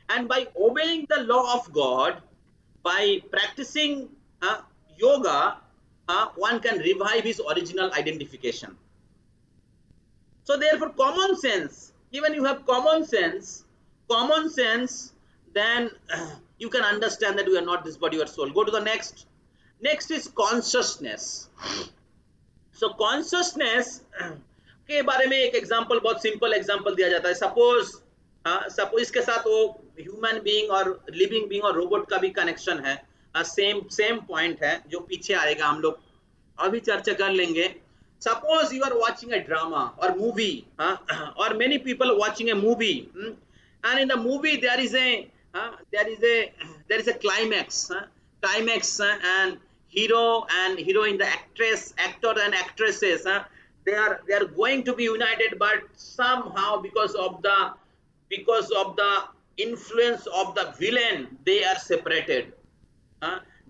And by obeying the law of God, by practicing yoga, one can revive his original identification. So therefore, common sense, even you have common sense, then you can understand that we are not this body or soul. Go to the next. Next is consciousness. So consciousness के बारे में एक example, बहुत simple example दिया जाता है। Suppose इसके साथ वो ह्यूमन बीइंग और लिविंग बीइंग और रोबोट का भी कनेक्शन है। सेम पॉइंट है जो पीछे आएगा, हम लोग अभी चर्चा कर लेंगे। Suppose you are watching a drama or movie, or many people watching a movie, and in the movie there is a climax, and hero and heroine, the actor and actresses, they are going to be united, but somehow because of the influence of the villain, they are separated.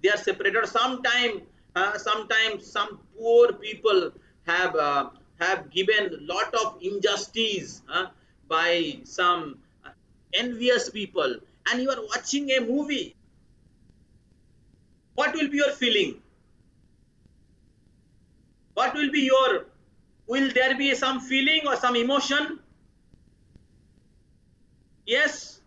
They are separated. Sometimes some poor people have given lot of injustice by some envious people, and you are watching a movie. What will be your feeling? What will be will there be some feeling or some emotion? Yes?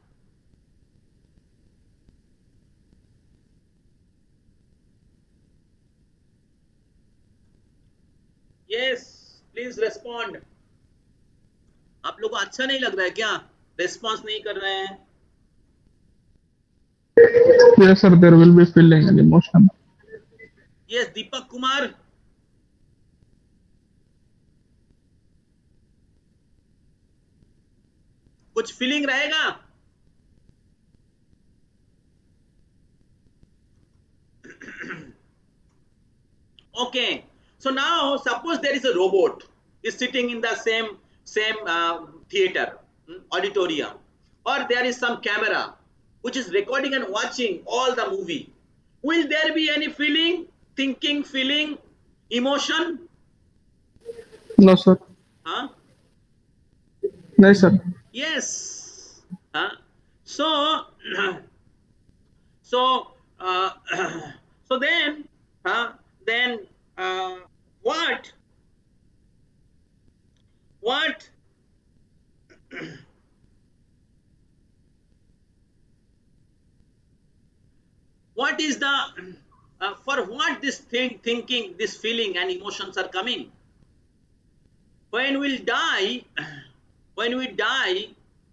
Yes, please respond. आप लोगों को अच्छा नहीं लग रहा है क्या? Response नहीं कर रहे हैं? Yes, sir, there will be feeling and emotion. Yes, Deepak Kumar. कुछ फीलिंग रहेगा? Okay, so now suppose there is a robot is sitting in the same theater, auditorium, or there is some camera which is recording and watching all the movie. Will there be any feeling, thinking, feeling, emotion? No, sir. Huh? No, sir. Yes. So so so then what what is the for what this thinking, this feeling and emotions are coming? When we die,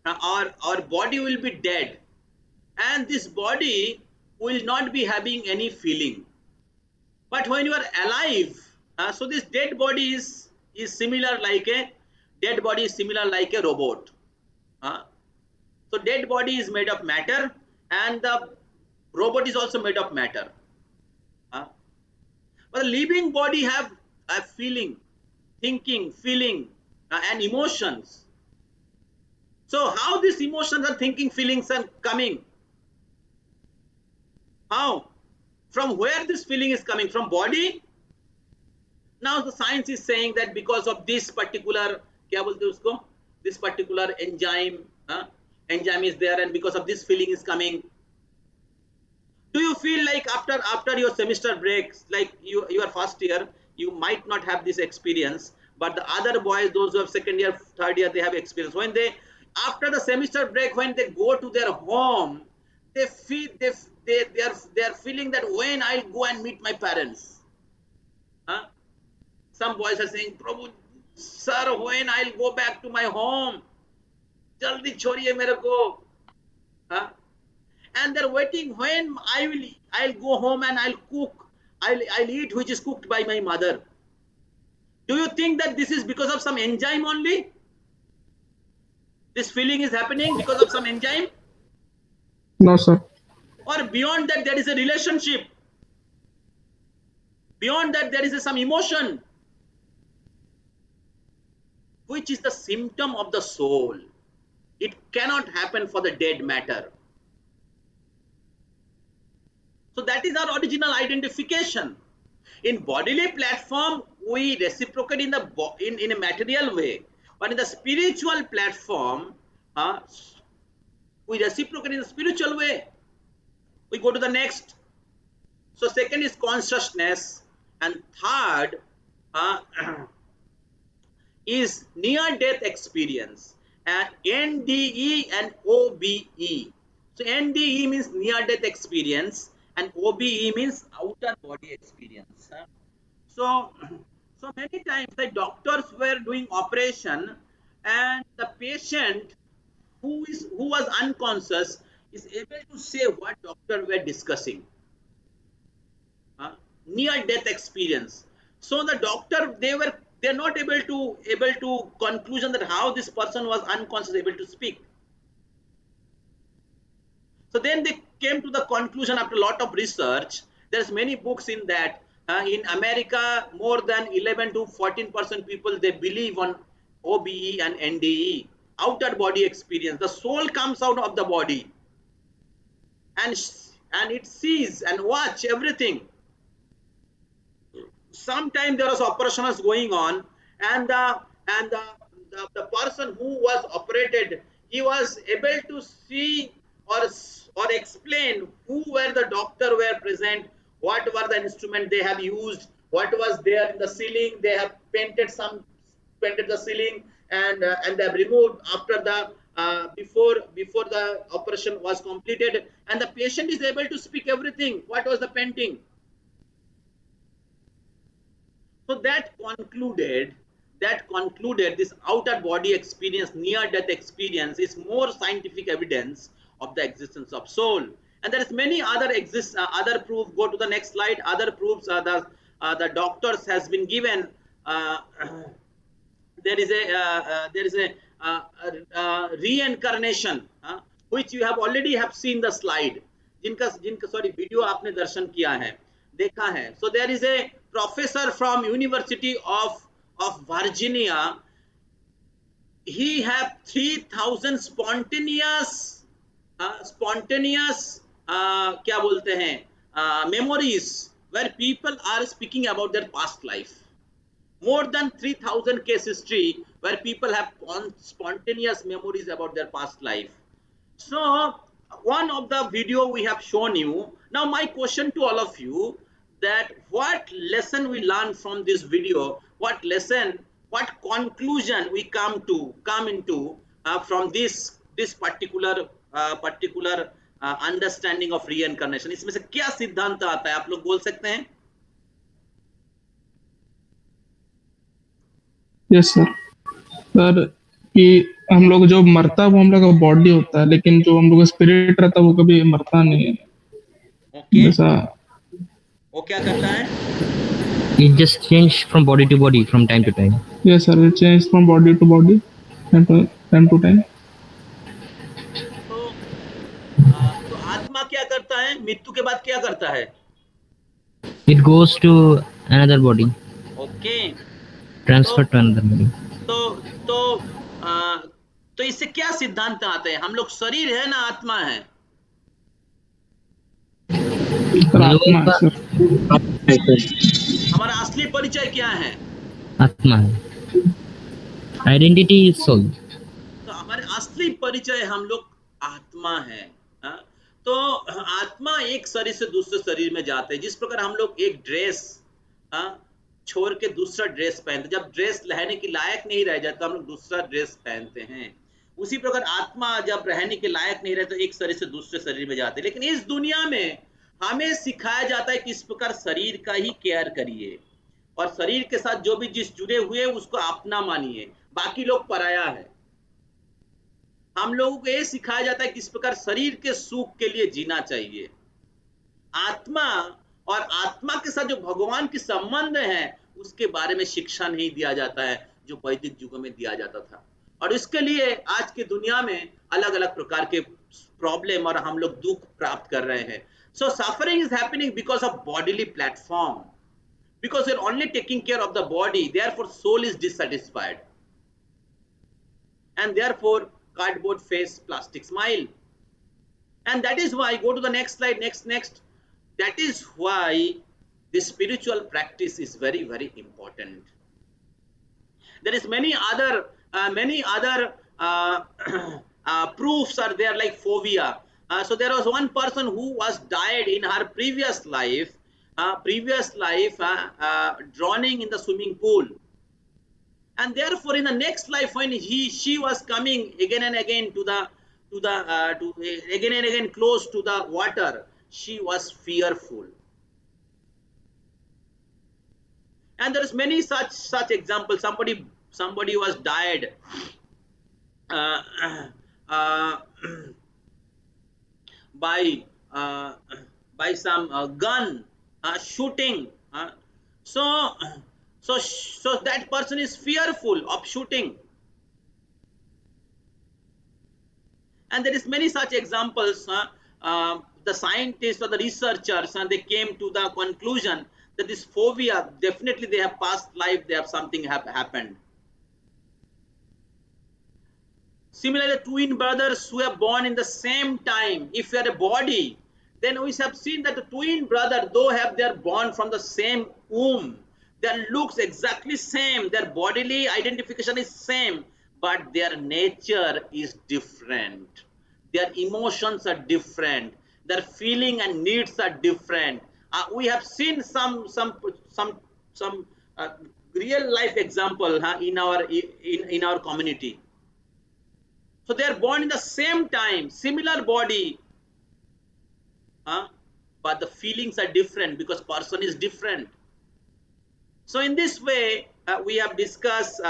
our body will be dead, and this body will not be having any feeling. But when you are alive, so this dead body is similar like a robot. So dead body is made of matter, and the robot is also made of matter. But the living body have a feeling, thinking, feeling, and emotions. So how these emotions and thinking, feelings are coming? How? From where this feeling is coming? From body? Now the science is saying that because of this particular, this particular enzyme is there, and because of this feeling is coming. Do you feel like after your semester breaks, like you are first year, you might not have this experience, but the other boys, those who have second year, third year, they have experience. When they, after the semester break, when they go to their home, they feel they are feeling that when I'll go and meet my parents. Some boys are saying, Prabhu, sir, when I'll go back to my home, jaldi छोड़िए मेरे को, huh? And they're waiting when I'll go home and I'll cook, I'll eat which is cooked by my mother. Do you think that this is because of some enzyme only? This feeling is happening because of some enzyme? No, sir. Or beyond that there is a relationship? Beyond that there is some emotion, which is the symptom of the soul. It cannot happen for the dead matter. So that is our original identification. In bodily platform, we reciprocate in a material way, but in the spiritual platform, we reciprocate in a spiritual way. We go to the next. So second is consciousness, and third is near-death experience, and NDE and OBE. So NDE means near-death experience, and OBE means outer body experience. So many times the doctors were doing operation, and the patient who was unconscious is able to say what doctor were discussing. Near death experience. So the doctor, they're not able to conclusion that how this person was unconscious able to speak. So then they came to the conclusion after a lot of research. There's many books in that. In America, more than 11 to 14% people, they believe on OBE and NDE, outer body experience. The soul comes out of the body and it sees and watch everything. Sometime there was operation was going on, and the person who was operated, he was able to see or explain who were the doctor were present, what were the instrument they have used, what was there in the ceiling. They have painted the ceiling, and they have removed after the before the operation was completed, and the patient is able to speak everything what was the painting. So that concluded this outer body experience, near death experience, is more scientific evidence of the existence of soul. And there is many other other proof. Go to the next slide. Other proofs are the doctors has been given. There is a reincarnation, which you have already have seen the slide. जिनका sorry video आपने दर्शन किया है, देखा है. So there is a professor from University of Virginia. He have 3,000 spontaneous क्या बोलते हैं memories where people are speaking about their past life. More than 3,000 case history where people have spontaneous memories about their past life. So one of the video we have shown you. Now my question to all of you, that what lesson we learn from this video, what conclusion we come into from this particular understanding of reincarnation. इसमें से क्या सिद्धांत आता है, आप लोग बोल सकते हैं? Yes sir. सर कि हम लोग जो मरता है वो हम लोग का बॉडी होता है, लेकिन जो हम लोग का स्पिरिट रहता है वो कभी मरता नहीं है. ओके, जैसा वो क्या करता है? It just change from body to body from time to time. Yes sir, it change from body to body time to time. तो आत्मा क्या करता है? मृत्यु के बाद क्या करता है? It goes to another body. Okay, Transfer to another body. तो इससे क्या सिद्धांत आते हैं? हम लोग शरीर है ना आत्मा है? आत्मा है सर. हमारा असली परिचय क्या है? आत्मा है. Identity is soul. तो हमारे असली परिचय हम लोग आत्मा है. तो आत्मा एक शरीर से दूसरे शरीर में जाते हैं. जिस प्रकार हम लोग एक ड्रेस छोड़ के दूसरा ड्रेस पहनते, जब ड्रेस रहने के लायक नहीं रह जाता हम लोग दूसरा ड्रेस पहनते हैं, उसी प्रकार आत्मा जब रहने के लायक नहीं रहता एक शरीर से दूसरे शरीर में जाते हैं. लेकिन इस दुनिया में हमें सिखाया जाता है कि इस प्रकार शरीर का ही केयर करिए और शरीर के साथ जो भी जिस जुड़े हुए उसको अपना मानिए, बाकी लोग पराया है। हम लोगों को ये सिखाया जाता है किस प्रकार शरीर के सुख के लिए जीना चाहिए। आत्मा और आत्मा के साथ जो भगवान की संबंध है उसके बारे में शिक्षा नहीं दिया जाता है जो वैदिक युग में दिया जाता था। और इसके लिए आज की दुनिया में अलग अलग प्रकार के प्रॉब्लम और हम लोग दुख प्राप्त कर रहे हैं। So suffering is happening because of bodily platform, because you're only taking care of the body, therefore soul is dissatisfied, and therefore cardboard face plastic smile. And that is why, go to the next slide, next, that is why this spiritual practice is very very important. There is many other proofs are there, like phobia. So there was one person who was died in her previous life, drowning in the swimming pool, and therefore in the next life when she was coming again and again to again and again close to the water, she was fearful. And there is many such examples. Somebody was died uh, uh, by some gun shooting. So that person is fearful of shooting. And there is many such examples. The scientists or the researchers, they came to the conclusion that this phobia, definitely they have past life, they have something happened. Similarly, twin brothers who are born in the same time, if you are a body, then we have seen that the twin brother, though they are born from the same womb, their looks exactly same, their bodily identification is same, but their nature is different, their emotions are different, their feeling and needs are different. We have seen some real life example in our community. So they are born in the same time, similar body, but the feelings are different because person is different. So in this way, we have discussed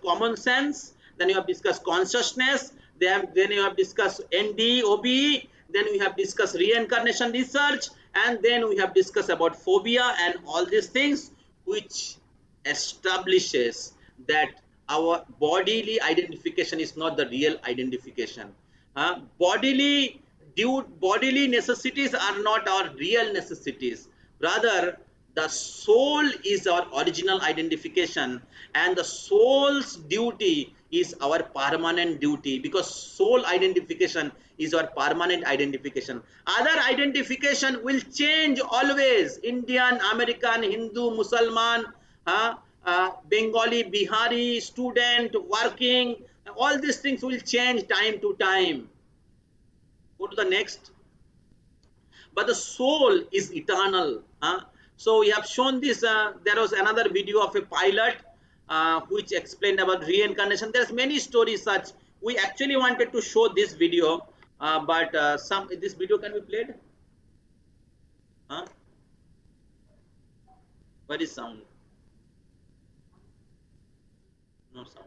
common sense, then you have discussed consciousness, then you have discussed ND, OBE, then we have discussed reincarnation research, and then we have discussed about phobia and all these things, which establishes that our bodily identification is not the real identification. Bodily necessities are not our real necessities. Rather, the soul is our original identification, and the soul's duty is our permanent duty, because soul identification is our permanent identification. Other identification will change always. Indian, American, Hindu, Muslim, Bengali, Bihari, student, working, all these things will change time to time. Go to the next. But the soul is eternal. So we have shown this. There was another video of a pilot which explained about reincarnation. There's many stories such. We actually wanted to show this video, but this video can be played. Where is sound? No sound.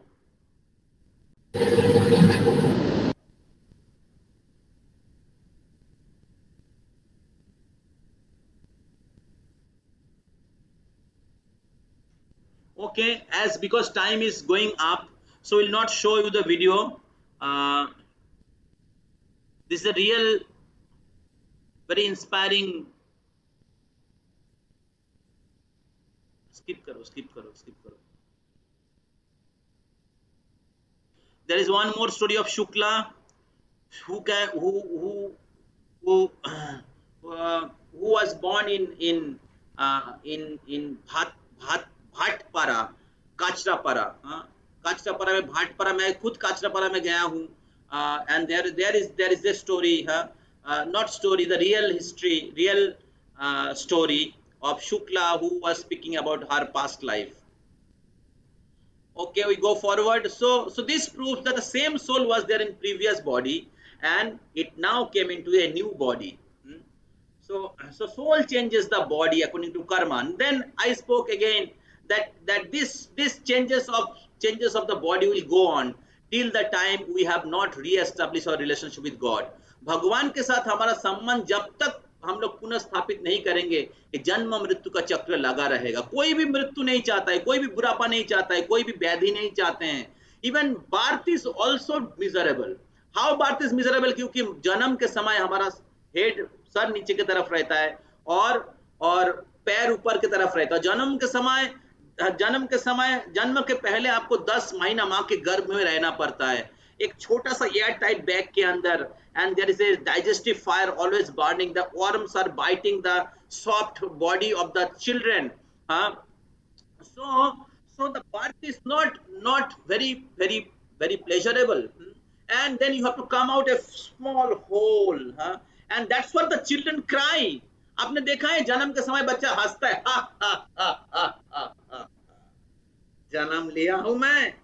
Okay, because time is going up, so we'll not show you the video. This is a real, very inspiring. Skip karo. There is one more story of Shukla, who was born in Bhatpara, Kanchrapara. Kanchrapara में, भाटपारा में, खुद काचरापारा में गया हूँ. And there is this story, not story, the real history, real story of Shukla, who was speaking about her past life. Okay, we go forward. So this proves that the same soul was there in previous body, and it now came into a new body. So soul changes the body according to karma. And then I spoke again that this changes of the body will go on till the time we have not re-established our relationship with God. भगवान के साथ हमारा संबंध जब तक हम लोग पुनः स्थापित नहीं करेंगे, कि जन्म मृत्यु का चक्र लगा रहेगा. कोई भी मृत्यु नहीं चाहता है, कोई भी बुढ़ापा नहीं चाहता है, कोई भी व्याधि नहीं चाहते हैं. Even birth is also miserable. How birth is miserable? क्योंकि जन्म के समय हमारा हेड, सर नीचे की तरफ रहता है और पैर ऊपर की तरफ रहता है. जन्म के पहले आपको 10 महीना माँ के गर्भ में रहना पड़ता है, एक छोटा सा एयर टाइट बैग के अंदर. And there is a digestive fire always burning. The worms are biting the soft body of the children. So the birth is not very pleasurable. And then you have to come out a small hole. And that's what the children cry. आपने देखा है जन्म के समय बच्चा हंसता है, हा हा हा हा हा हा, जन्म लिया हूं मैं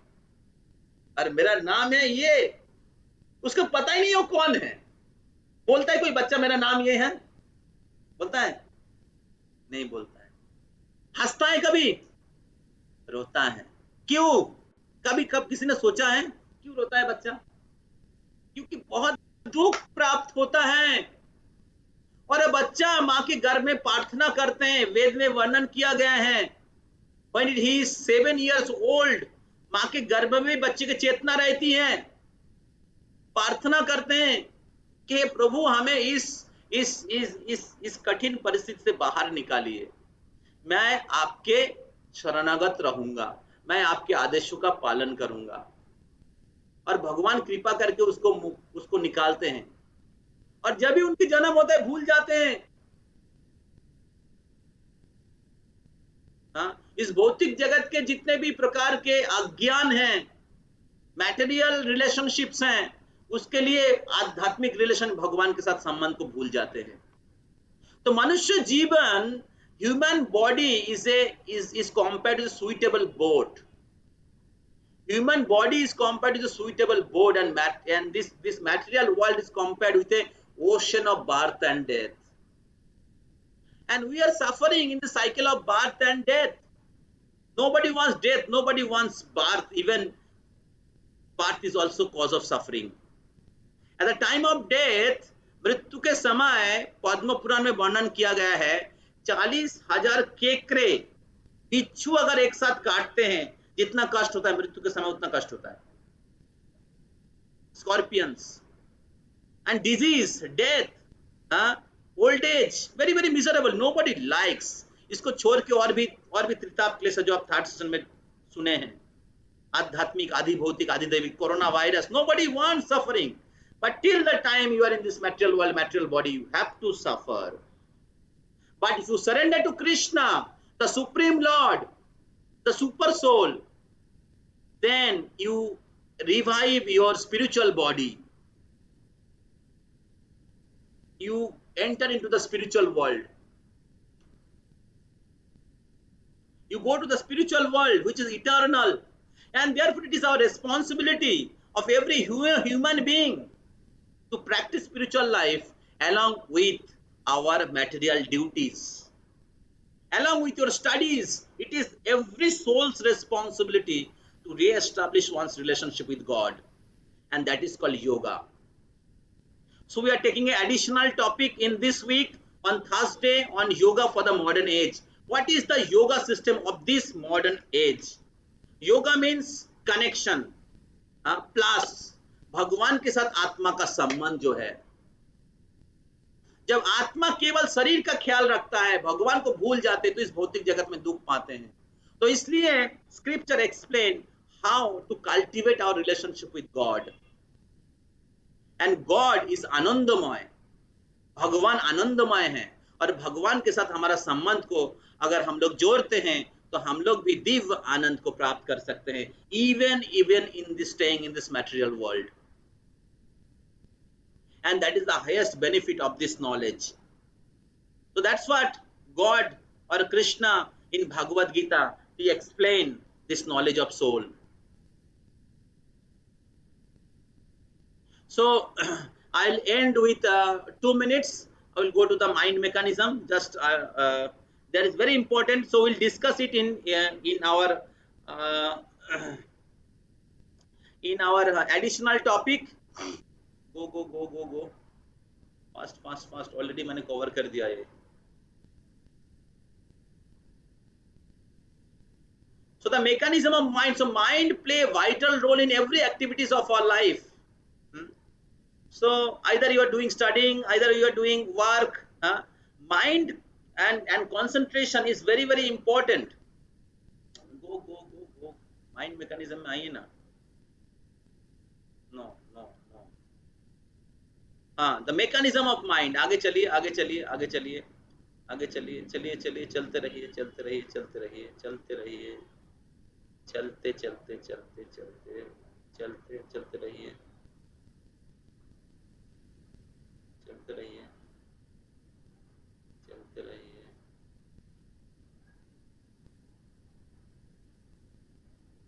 और मेरा नाम है ये. उसको पता ही नहीं वो कौन है. बोलता है कोई बच्चा मेरा नाम ये है? बोलता है? नहीं बोलता है. हंसता है कभी? रोता है. क्यों? कब किसी ने सोचा है क्यों रोता है बच्चा? क्योंकि बहुत दुख प्राप्त होता है. और बच्चा माँ के गर्भ में प्रार्थना करते हैं. वेद में वर्णन किया गया है, when he is 7 years old, माँ के गर्भ में बच्चे की चेतना रहती है. प्रार्थना करते हैं कि प्रभु हमें इस कठिन परिस्थिति से बाहर निकालिए. मैं आपके शरणागत रहूंगा, मैं आपके आदेशों का पालन करूंगा. और भगवान कृपा करके उसको निकालते हैं. और जब भी उनकी जन्म होता है भूल जाते हैं. इस भौतिक जगत के जितने भी प्रकार के अज्ञान हैं, मैटेरियल रिलेशनशिप्स हैं, उसके लिए आध्यात्मिक रिलेशन भगवान के साथ संबंध को भूल जाते हैं. तो मनुष्य जीवन, human body is compared to a suitable boat. Human body is compared to the suitable boat, and this material world is compared with a ocean of birth and death. And we are suffering in the cycle of birth and death. Nobody wants death, nobody wants birth. Even birth is also cause of suffering. At the time of death, मृत्यु के समय पद्म पुराण में वर्णन किया गया है, 40,000 केकरे बिच्छू अगर एक साथ काटते हैं, जितना कष्ट होता है मृत्यु के समय उतना कष्ट होता है. Scorpions and disease, death, old age, very very miserable. Nobody likes. इसको छोड़ के और भी त्रिताप क्लेश जो आप थर्ड सेशन में सुने हैं, आध्यात्मिक, आदि भौतिक, आदि दैविक, corona virus. Nobody wants suffering. But till the time you are in this material world, material body, you have to suffer. But if you surrender to Krishna, the Supreme Lord, the Super Soul, then you revive your spiritual body. You enter into the spiritual world. You go to the spiritual world, which is eternal. And therefore it is our responsibility of every human being to practice spiritual life along with our material duties. Along with your studies, it is every soul's responsibility to re-establish one's relationship with God. And that is called yoga. So we are taking an additional topic in this week on Thursday on yoga for the modern age. What is the yoga system of this modern age? Yoga means connection, plus भगवान के साथ आत्मा का संबंध जो है. जब आत्मा केवल शरीर का ख्याल रखता है, भगवान को भूल जाते हैं, तो इस भौतिक जगत में दुख पाते हैं. तो इसलिए scripture explain how to cultivate our relationship with God. And God is आनंदमय. भगवान आनंदमय है, और भगवान के साथ हमारा संबंध को अगर हम लोग जोड़ते हैं तो हम लोग भी दिव्य आनंद को प्राप्त कर सकते हैं, even in this staying in this material world. And that is the highest benefit of this knowledge. So that's what God or Krishna in Bhagavad Gita, he explained this knowledge of soul. So I'll end with 2 minutes. I will go to the mind mechanism. Just that is very important. So we'll discuss it in our uh, additional topic. Go fast already मैंने cover कर दिया ये. So the mechanism of mind. So mind play a vital role in every activities of our life. So either you are doing studying, either you are doing work. Mind and concentration is very very important. Go. Mind mechanism में आइए ना. No. हाँ, the mechanism of mind. आगे चलिए. चलिए चलते रहिए. चलते रहिए. चलते रहिए.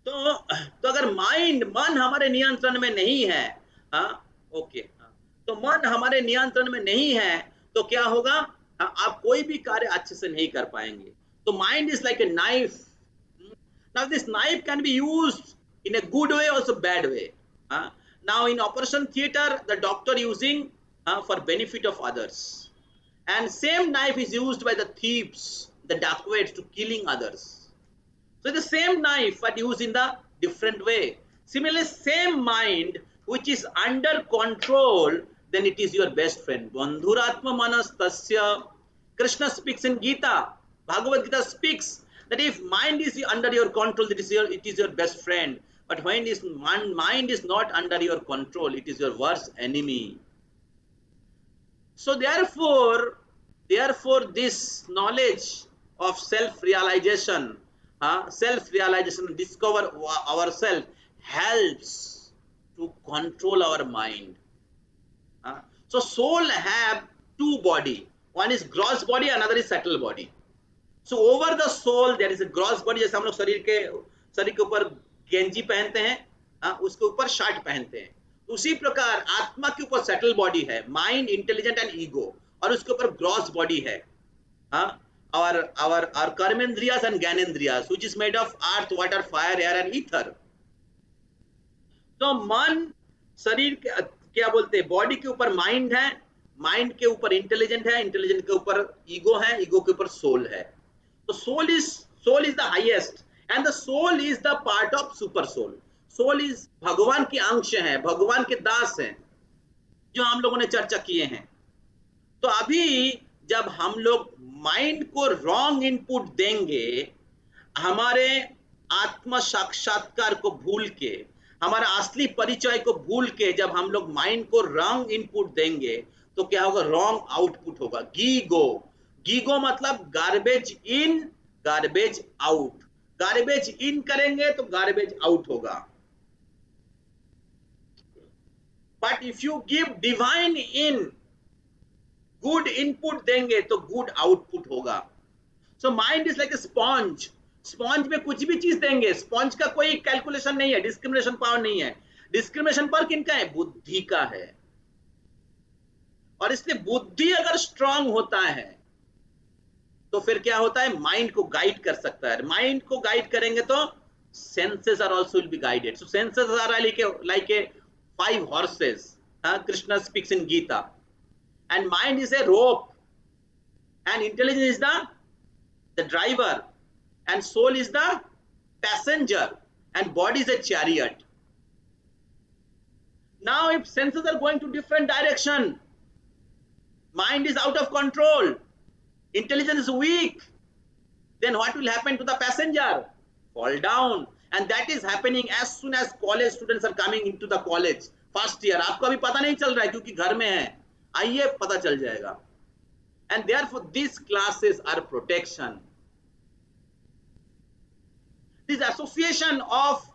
तो अगर मन हमारे नियंत्रण में नहीं है, ओके, तो मन हमारे नियंत्रण में नहीं है तो क्या होगा, आप कोई भी कार्य अच्छे से नहीं कर पाएंगे. तो mind is like a knife. Now this knife can be used in a good way, also bad way. Now in operation theater, the doctor using for benefit of others, and same knife is used by the thieves, the dacoits, to killing others. So the same knife but used in the different way. Similarly, same mind which is under control, then it is your best friend. Bandhuratma manas tasya. Krishna speaks in Gita. Bhagavad Gita speaks that if mind is under your control, it is your best friend. But when mind is not under your control, it is your worst enemy. So therefore this knowledge of self-realization, discover ourselves, helps to control our mind. So soul have two body. One is gross body, another is subtle body. So over the soul there is a gross body. जैसे हम लोग शरीर के ऊपर गेंजी पहनते हैं, उसके ऊपर शर्ट पहनते हैं, उसी प्रकार आत्मा के ऊपर सटल बॉडी है, माइंड, इंटेलिजेंट एंड ईगो, और उसके ऊपर ग्रॉस बॉडी है, our कर्मेंद्रियास एंड ज्ञानेंद्रियास, which is made of earth, water, fire, air and ether. तो मन शरीर के क्या बोलते हैं, बॉडी के ऊपर माइंड है, माइंड के ऊपर इंटेलिजेंट है, इंटेलिजेंट के ऊपर ईगो है, ईगो के ऊपर सोल है. तो soul is the highest and the soul is the part of super soul. Soul is भगवान के अंश है, भगवान के दास हैं, जो हम लोगों ने चर्चा किए हैं. तो अभी जब हम लोग माइंड को रॉन्ग इनपुट देंगे, हमारे आत्म साक्षात्कार को भूल के, हमारा असली परिचय को भूल के जब हम लोग माइंड को रॉन्ग इनपुट देंगे, तो क्या होगा, रॉन्ग आउटपुट होगा. गीगो मतलब garbage in garbage out. Garbage इन करेंगे तो गार्बेज आउट होगा. But if you give divine in, good input देंगे तो गुड आउटपुट होगा. So mind is like a sponge. Sponge में कुछ भी चीज देंगे, स्पॉन्ज का कोई कैलकुलेशन नहीं है, डिस्क्रिमिनेशन पावर नहीं है. डिस्क्रिमिनेशन पावर किनका है, बुद्धि का है. और इसलिए बुद्धि अगर स्ट्रांग होता है तो फिर क्या होता है, माइंड को गाइड कर सकता है. माइंड को गाइड करेंगे तो senses are also will be guided. So senses are like a 5 horses. Krishna speaks in Gita. And mind is a rope, and intelligence is the driver, and soul is the passenger, and body is a chariot. Now if senses are going to different direction, mind is out of control, intelligence is weak, then what will happen to the passenger? Fall down. And that is happening as soon as college students are coming into the college first year. आपको अभी पता नहीं चल रहा है क्योंकि घर में है, आइए पता चल जाएगा. And therefore these classes are protection. This association of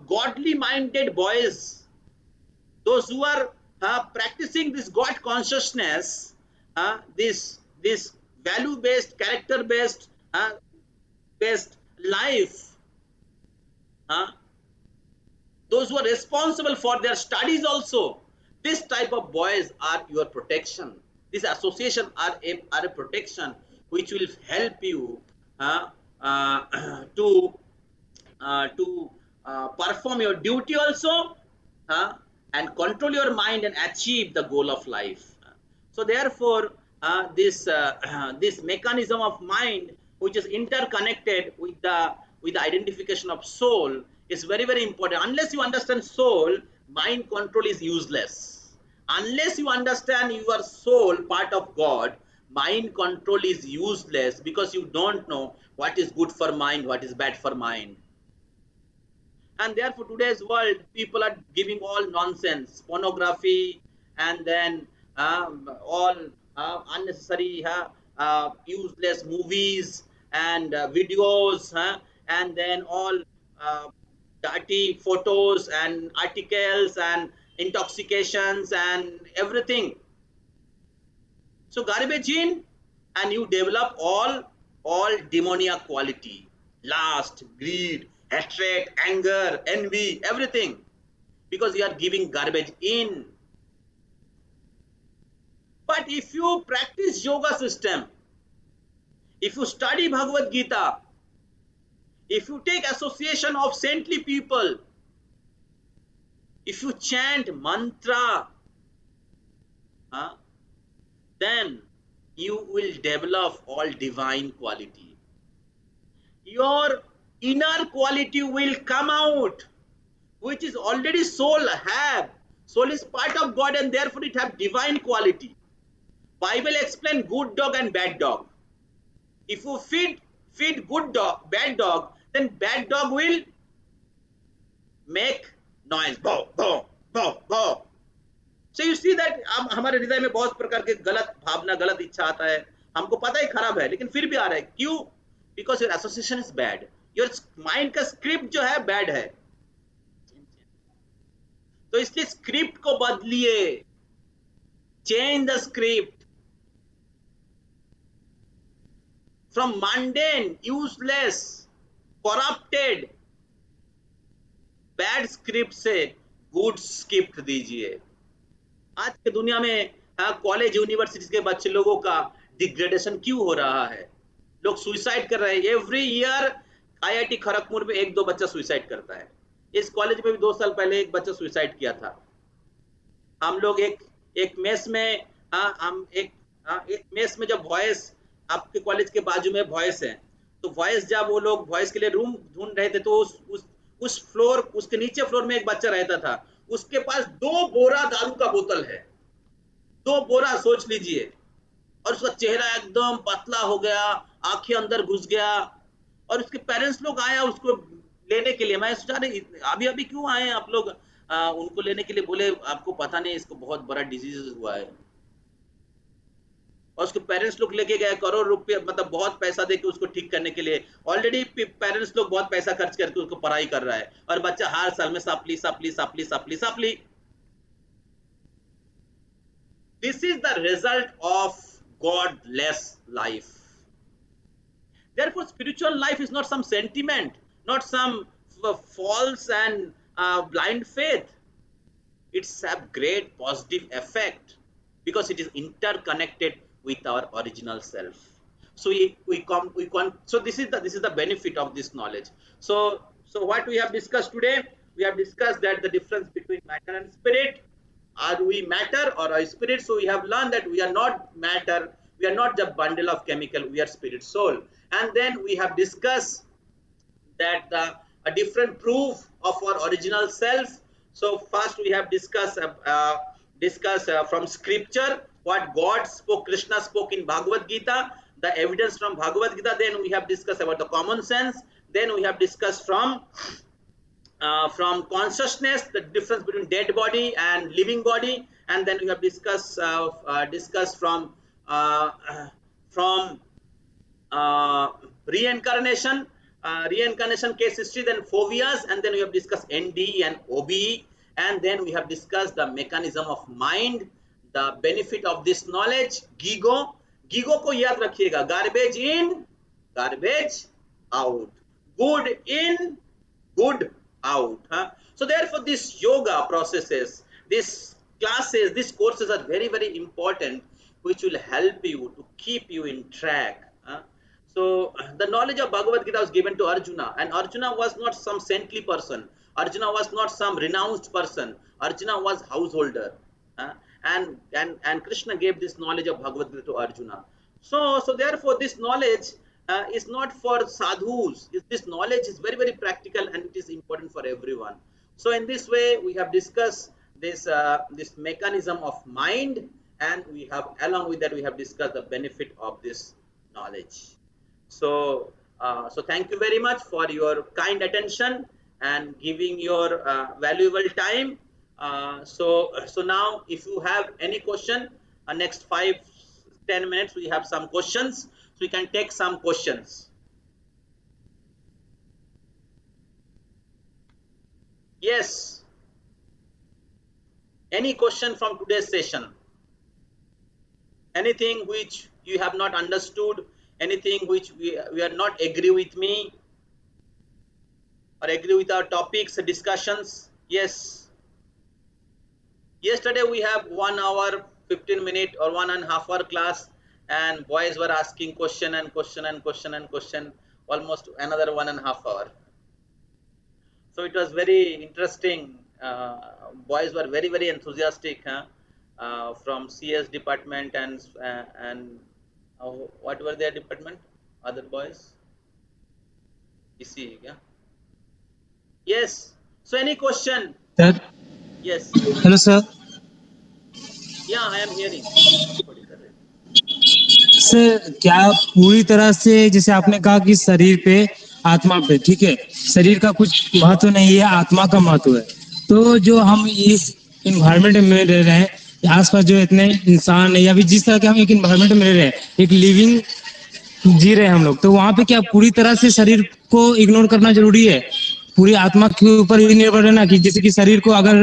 godly minded boys, those who are practicing this God consciousness, this value based, character based life, those who are responsible for their studies also, this type of boys are your protection. This association are a protection. which will help you to perform your duty also, uh, and control your mind and achieve the goal of life. So therefore, this mechanism of mind, which is interconnected with the identification of soul, is very very important. Unless you understand soul, mind control is useless. Unless you understand your soul, part of God, mind control is useless, because you don't know what is good for mind, what is bad for mind. And therefore today's world, people are giving all nonsense, pornography, and then all unnecessary useless movies and videos, and then all uh, dirty photos and articles and intoxications and everything. So garbage in, and you develop all demoniac quality, lust, greed, hatred, anger, envy, everything, because you are giving garbage in. But if you practice yoga system, if you study Bhagavad Gita, if you take association of saintly people, if you chant mantra, then you will develop all divine quality. Your inner quality will come out, which is already soul have. Soul is part of God, and therefore it have divine quality. Bible explain good dog and bad dog. If you feed good dog, bad dog, then bad dog will make noise, bow bow bow bow. So you see that हमारे हृदय में बहुत प्रकार के गलत भावना, गलत इच्छा आता है, हमको पता है खराब है, लेकिन फिर भी आ रहा है. क्यों? Because your association is bad. Your mind का स्क्रिप्ट जो है बैड है. तो इसलिए स्क्रिप्ट को बदलिए. Change the script from mundane, useless, corrupted, bad script से good script दीजिए. आज के दुनिया में कॉलेज यूनिवर्सिटी के बच्चे लोगों का डिग्रेडेशन क्यों हो रहा है? लोग सुसाइड कर रहे हैं. एवरी ईयर आईआईटी खड़गपुर में 1-2 बच्चा सुसाइड करता है. इस कॉलेज में भी 2 साल पहले एक बच्चा सुसाइड किया था. हम लोग एक मेस में हम एक मेस में जब वॉइस, आपके कॉलेज के बाजू में वॉइस है, तो वॉइस जब वो लोग वॉइस के लिए रूम ढूंढ रहे थे, तो उस फ्लोर, उसके नीचे फ्लोर में एक बच्चा रहता था. उसके पास 2 बोरा दारू का बोतल है. 2 बोरा, सोच लीजिए. और उसका चेहरा एकदम पतला हो गया, आंखें अंदर घुस गया, और उसके पेरेंट्स लोग आए उसको लेने के लिए. मैं सोचा रही अभी अभी क्यों आए आप लोग उनको लेने के लिए? बोले आपको पता नहीं, इसको बहुत बड़ा डिजीज हुआ है. और उसके पेरेंट्स लोग लेके गए, करोड़ रुपये, मतलब बहुत पैसा देके उसको ठीक करने के लिए. ऑलरेडी पेरेंट्स लोग बहुत पैसा खर्च करके उसको पढ़ाई कर रहा है, और बच्चा हर साल में सापली सापली सापली सापली सापली. This is the result of godless life. Therefore, spiritual life is not some sentiment, not some false and blind faith. It's a great positive effect, because it is interconnected with our original self. So so this is the benefit of this knowledge. So what we have discussed today, we have discussed that the difference between matter and spirit. Are we matter or are spirit? So we have learned that we are not matter, we are not the bundle of chemical, we are spirit soul. And then we have discussed that a different proof of our original self. So first we have discussed from scripture what God spoke, Krishna spoke in Bhagavad Gita, the evidence from Bhagavad Gita. Then we have discussed about the common sense. Then we have discussed from consciousness, the difference between dead body and living body. And then we have discussed from reincarnation, reincarnation case history, then phobias, and then we have discussed NDE and OBE, and then we have discussed the mechanism of mind, the benefit of this knowledge, GIGO. GIGO को याद रखिएगा, garbage in, garbage out, good in, good out. So therefore this yoga processes, these classes, these courses are very very important, which will help you to keep you in track So the knowledge of Bhagavad Gita was given to Arjuna, and Arjuna was not some saintly person. Arjuna was not some renounced person. Arjuna was householder, and Krishna gave this knowledge of Bhagavad Gita to Arjuna. So therefore, this knowledge is not for sadhus. This knowledge is very very practical and it is important for everyone. So in this way, we have discussed this mechanism of mind, and we have along with that we have discussed the benefit of this knowledge. So thank you very much for your kind attention and giving your valuable time. So now, if you have any question, next 5-10 minutes we have some questions, so we can take some questions. Yes. Any question from today's session? Anything which you have not understood? Anything which we are not agree with me or agree with our topics, discussions? Yes. Yesterday we have 1 hour, 15 minute or 1.5 hour class, and boys were asking question and question and question and question, almost another 1.5 hour. So it was very interesting. Boys were very very enthusiastic, from CS department and what were their department? Other boys? EC, yeah. Yes. So any question? Sir, Yes. hello sir. Yeah, I am hearing. Sir क्या पूरी तरह से जैसे आपने कहा कि शरीर पे आत्मा पे ठीक है, शरीर का कुछ महत्व नहीं है, आत्मा का महत्व है। तो जो हम इस इन्वायरमेंट में रह रहे हैं, आसपास जो इतने इंसान है या फिर जिस तरह के हम एक इन्वायरमेंट में रह रहे हैं, एक लिविंग जी रहे हैं हम लोग, तो वहां पे क्या पूरी तरह से शरीर को इग्नोर करना जरूरी है? पूरी आत्मा के ऊपर ही निर्भर रहना, कि जैसे कि शरीर को अगर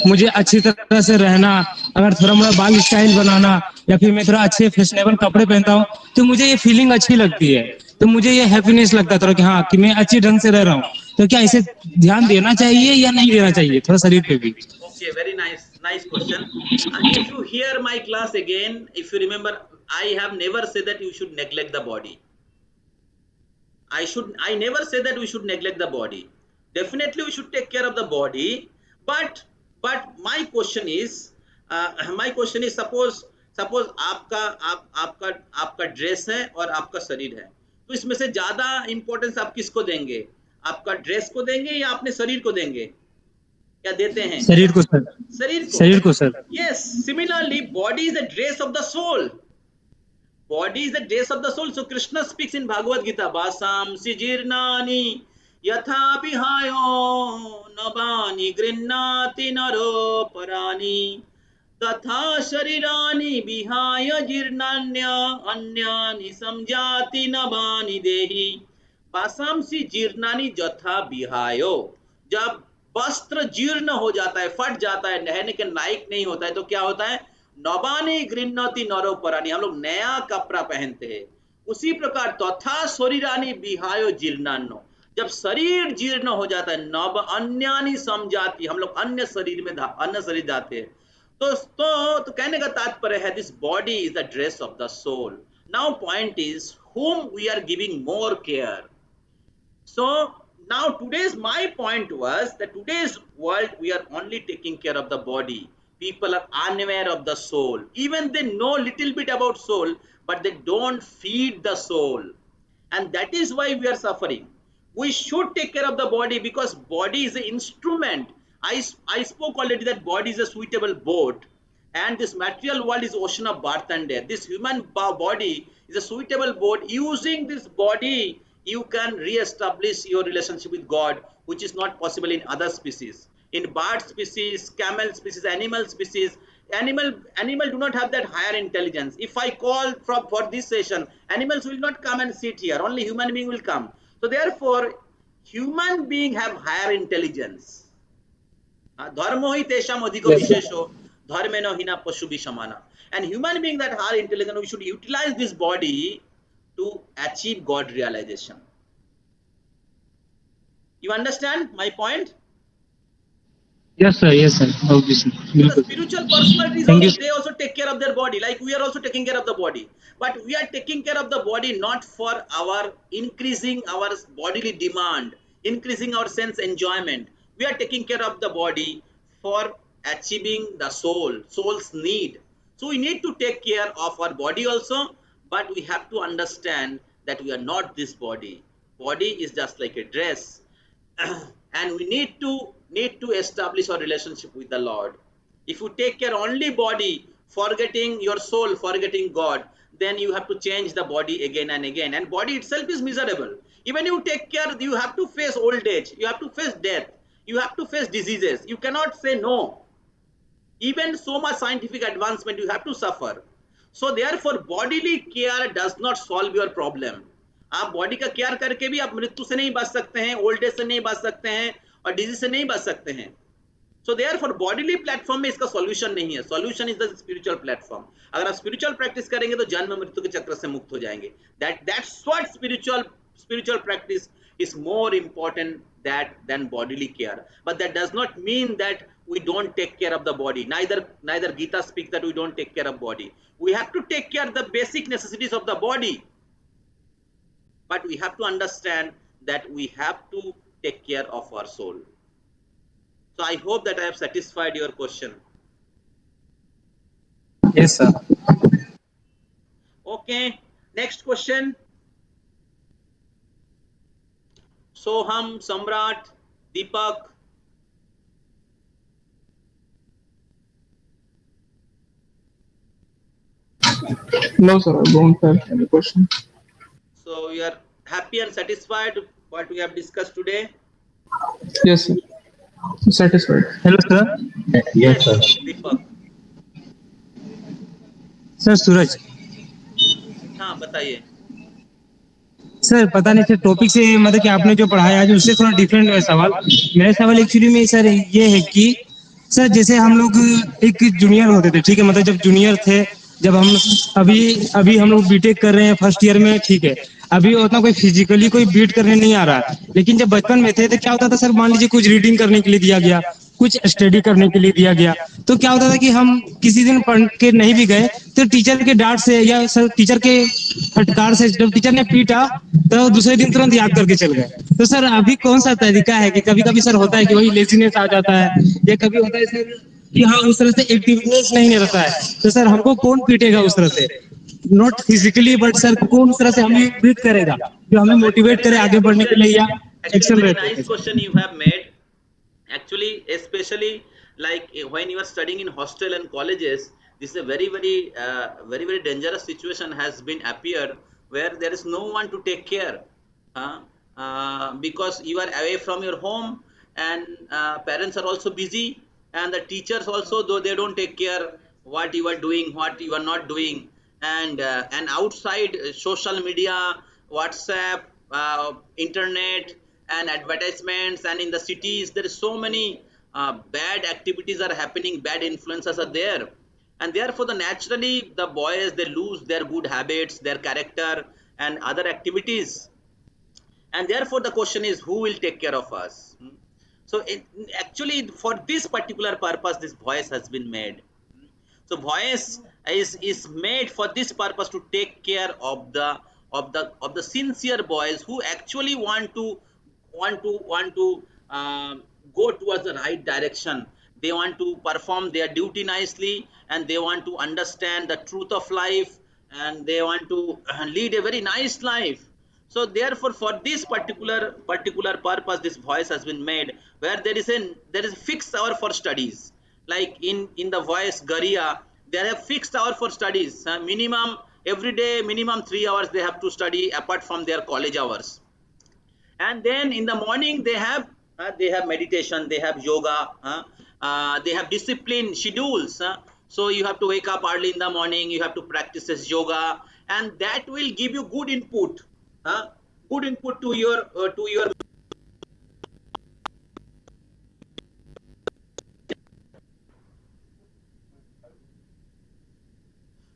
मुझे अच्छी तरह से रहना, अगर थोड़ा मोड़ा बाल स्टाइल बनाना या फिर मैं थोड़ा अच्छे फैशनेबल कपड़े पहनता हूँ तो मुझे ये फीलिंग अच्छी लगती है, तो मुझे ये हैप्पीनेस लगता है थोड़ा कि हाँ कि मैं अच्छी ढंग से रह रहा हूँ। तो क्या इसे ध्यान देना चाहिए या नहीं देना चाहिए थोड़ा शरीर पे भी? Okay, very nice question. If you hear my class again, if you remember, I have never said that you should neglect the body. I never say that we should neglect the body. Definitely we should take care of the body, but my question is suppose आपका dress है और आपका शरीर है, तो इसमें से ज्यादा इंपॉर्टेंस आप किसको देंगे? आपका ड्रेस को देंगे या अपने शरीर को देंगे? क्या देते हैं? शरीर को सर। शरीर को sir. Yes, similarly body is the dress of the soul. Body is the dress of the soul. So Krishna speaks in Bhagavad Gita, Vasamsi jirnani yatha vihayo nabani grinnati naro parani तथा शरीरानि विहाय जीर्णान्य अन्यानि समजाति नवानि देहि वासांसि जीर्णानि यथा विहायो। जब वस्त्र जीर्ण हो जाता है, फट जाता है, रहने के लायक नहीं होता है, तो क्या होता है? नवानि गृह्णाति नरोपराणि, हम लोग नया कपड़ा पहनते हैं। उसी प्रकार तथा शरीरानि विहायो जीर्णान्नो, जब शरीर जीर्ण हो जाता है, नव अन्यानि समजाति, हम लोग अन्य शरीर में अन्य शरीर जाते हैं। तो कहने का तात्पर्य है this body is the dress of the soul. Now point is whom we are giving more care. So now today's my point was that today's world we are only taking care of the body. People are unaware of the soul. Even they know little bit about soul, but they don't feed the soul, and that is why we are suffering. We should take care of the body because body is an instrument. I spoke already that body is a suitable boat, and this material world is ocean of birth and death. This human body is a suitable boat. Using this body, you can re-establish your relationship with God, which is not possible in other species. In bird species, camel species, animal species, animal do not have that higher intelligence. If I call for this session, animals will not come and sit here. Only human being will come. So therefore, human being have higher intelligence. Dharmo hi tesham adhiko vishesho dharmeno hina pashubi samana. And human being that are intelligent, we should utilize this body to achieve God realization. You understand my point? Yes sir obviously So the बिल्कुल spiritual personalities thank also, you they also take care of their body, like we are also taking care of the body, but we are taking care of the body not for our increasing our bodily demand, increasing our sense enjoyment. We are taking care of the body for achieving the soul's need. So we need to take care of our body also, but we have to understand that we are not this body is just like a dress. And we need to establish our relationship with the Lord. If you take care only body, forgetting your soul, forgetting God, then you have to change the body again and again, and body itself is miserable. Even you take care, you have to face old age, you have to face death, you have to face diseases, you cannot say no. Even so much scientific advancement, you have to suffer. So therefore bodily care does not solve your problem. आप body का care करके भी आप मृत्यु से नहीं बच सकते हैं, ओल्ड एज से नहीं बच सकते हैं, और डिजीज से नहीं बच सकते हैं. सो देयरफॉर बॉडीली प्लेटफॉर्म में इसका सॉल्यूशन नहीं है. Solution is the spiritual platform. अगर आप स्पिरिचुअल प्रैक्टिस करेंगे तो जन्म मृत्यु के चक्र से मुक्त हो जाएंगे. That's what spiritual practice is more important that than bodily care. But that does not mean that we don't take care of the body. Neither Gita speaks that we don't take care of body. We have to take care of the basic necessities of the body, but we have to understand that we have to take care of our soul. So I hope that I have satisfied your question. Yes sir Okay, next question. Soham, Samrat, Deepak. No, sir, I don't have any question. So you are happy and satisfied what we have discussed today? Yes, sir. Satisfied. Hello sir Yes, sir. Deepak. Sir Suraj हाँ बताइए. Sir पता नहीं sir topic से मतलब कि आपने जो पढ़ाया आज उससे थोड़ा डिफरेंट है सवाल. मेरा सवाल एक्चुअली में सर ये है कि सर जैसे हम लोग एक जूनियर होते थे, ठीक है, मतलब जब जूनियर थे, जब हम अभी अभी हम लोग बीटेक कर रहे हैं फर्स्ट ईयर में, ठीक है, अभी उतना कोई फिजिकली कोई बीट करने नहीं आ रहा है. लेकिन जब बचपन में थे तो क्या होता था सर, मान लीजिए कुछ रीडिंग करने के लिए दिया गया, कुछ स्टडी करने के लिए दिया गया, तो क्या होता था कि हम किसी दिन पढ़ के नहीं भी गए तो टीचर के डांट से या सर टीचर के फटकार से जब टीचर ने पीटा तो दूसरे दिन तुरंत याद करके चल गए. तो सर अभी कौन सा तरीका है कि कभी कभी सर होता है कि वही लेजीनेस आ जाता है, या कभी होता है सर कि हाँ उस तरह से एक्टिवनेस नहीं रहता है, तो सर हमको कौन पीटेगा उस तरह से, नॉट फिजिकली बट सर कौन उस तरह से हमें बीट करेगा जो हमें मोटिवेट Very करे nice आगे बढ़ने के question. लिए या Actually, एक्शन very रहते nice हैं. question you have made. Actually, especially like when you are studying in hostel and colleges, this is a very dangerous situation has been appeared, where there is no one to take care. Because you are away from your home, and parents are also busy, and the teachers also, though they don't take care what you are doing, what you are not doing. And outside social media, WhatsApp, internet, and advertisements, and in the cities there is so many bad activities are happening, bad influences are there, and therefore naturally the boys, they lose their good habits, their character, and other activities. And therefore the question is, who will take care of us? So actually for this particular purpose this voice has been made. So voice is made for this purpose, to take care of the sincere boys who actually want to go towards the right direction. They want to perform their duty nicely, and they want to understand the truth of life, and they want to lead a very nice life. So therefore for this particular purpose this voice has been made, where there is a fixed hour for studies. Like in the voice Garia, they have fixed hour for studies. Minimum every day, minimum 3 hours they have to study apart from their college hours. And then in the morning they have meditation, they have yoga, they have discipline schedules. So you have to wake up early in the morning, you have to practice this yoga, and that will give you good input, good input to your.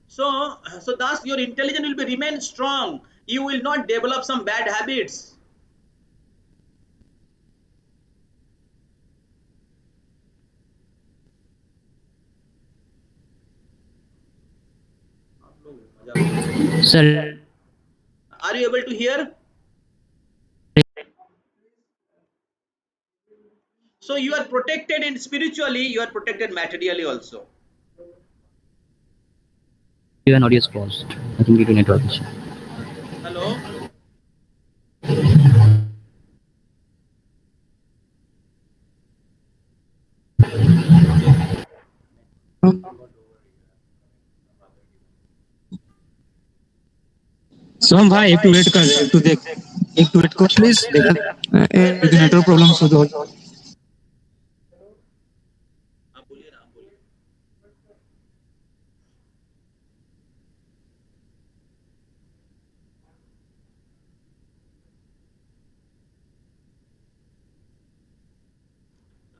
So thus your intelligence will be remain strong. You will not develop some bad habits. Sir, Are you able to hear? So you are protected in spiritually, you are protected materially also. your audio is paused. I think due to network issue. Hello? सोम भाई एक to wait कर, एक to देख, एक to wait को please देख, क्योंकि network problem हो तो हाँ बोलिए ना, बोलिए.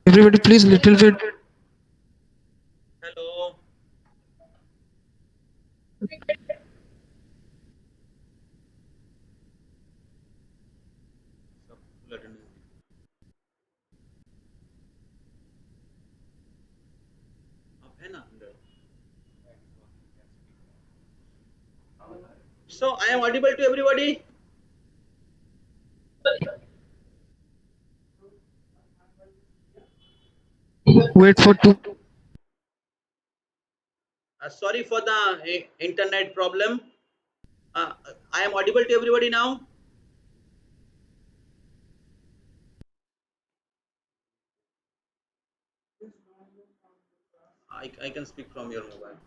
Everybody, please, little bit. Hello? अब है ना अंदर. So I am audible to everybody? Wait for two. Sorry for the internet problem. I am audible to everybody now? I can speak from your mobile.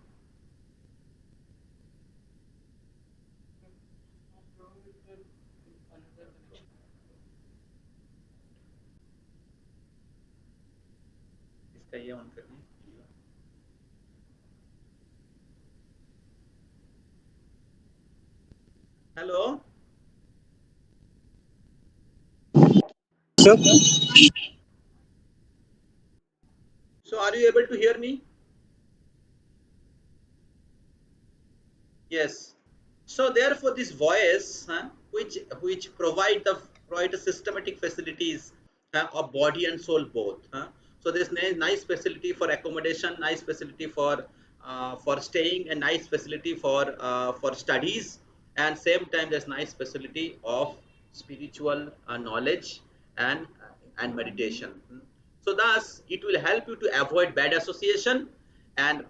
इसका ये on करना है. Hello? So are you able to hear me? Yes. So therefore, this voice, which provide the systematic facilities of body and soul both. So there's nice facility for accommodation, nice facility for staying, and nice facility for studies, and same time there's nice facility of spiritual knowledge and meditation. So thus, it will help you to avoid bad association and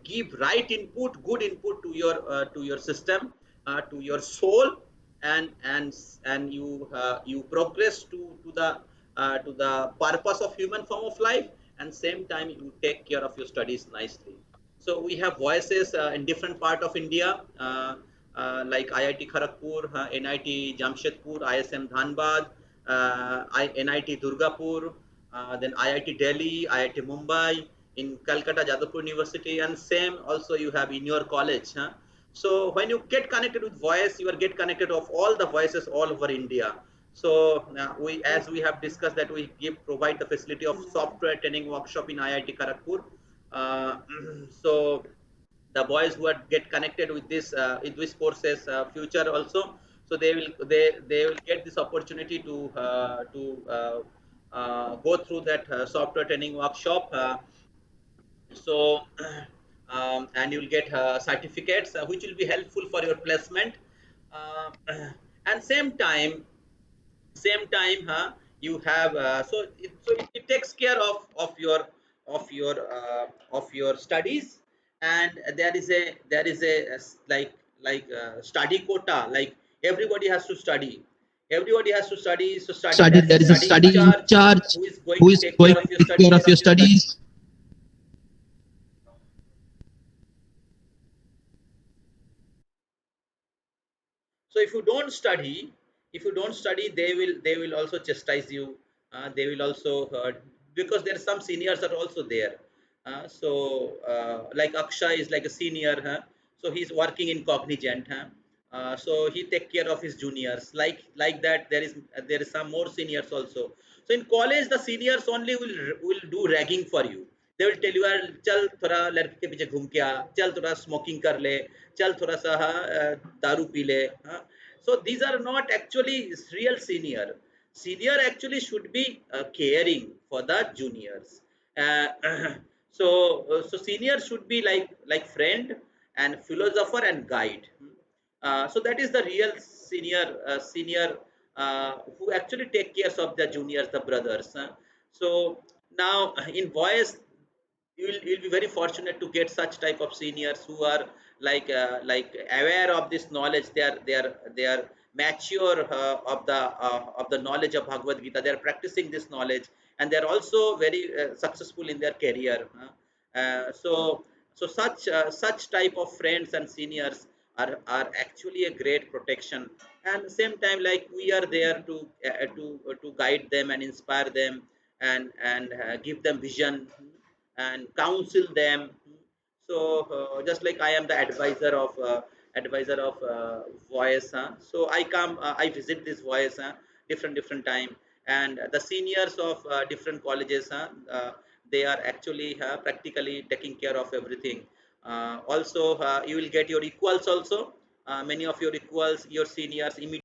give right input, good input to your system, to your soul, and you progress to the purpose of human form of life, and same time you take care of your studies nicely. So we have voices in different part of India, like IIT Kharagpur, NIT Jamshedpur, ISM Dhanbad, NIT Durgapur, then IIT Delhi, IIT Mumbai, in Calcutta Jadavpur University, and same also you have in your college. So when you get connected with voice, you will get connected of all the voices all over India. So as we have discussed, that we provide the facility of software training workshop in IIT Kharagpur. Uh, so the boys who are get connected with these courses future also, so they will get this opportunity to go through that software training workshop. So and you will get certificates which will be helpful for your placement, uh, and same time you have it takes care of your studies, and there is a study quota, like everybody has to study, so Study. there is a There is a study in study in charge charge who is going who to is take going care of to your take care of your studies. studies. So if you don't study, they will also chastise you. They will also because there are some seniors are also there. Like Akshay is like a senior, so he's working in Cognizant, so he take care of his juniors, like that. There is some more seniors also. So in college, the seniors only will do ragging for you. They will tell you, यार चल थोड़ा लड़के के पीछे घूम के आ, चल थोड़ा स्मोकिंग कर ले, चल थोड़ा सा दारू पी ले. So these are not actually real senior. Senior actually should be caring for the juniors. uh, so senior should be like friend, and philosopher and guide. So that is the real senior who actually take care of the juniors, the brothers. So now in voice, you'll be very fortunate to get such type of seniors who are like aware of this knowledge. They are mature of the knowledge of Bhagavad Gita. They are practicing this knowledge, and they are also very successful in their career. Such type of friends and seniors are actually a great protection. And same time, like, we are there to guide them and inspire them, and give them vision and counsel them. So just like I am the advisor of voice, so I visit this voice different time. And the seniors of different colleges, they are actually practically taking care of everything. Also, you will get your equals also. Many of your equals, your seniors, immediate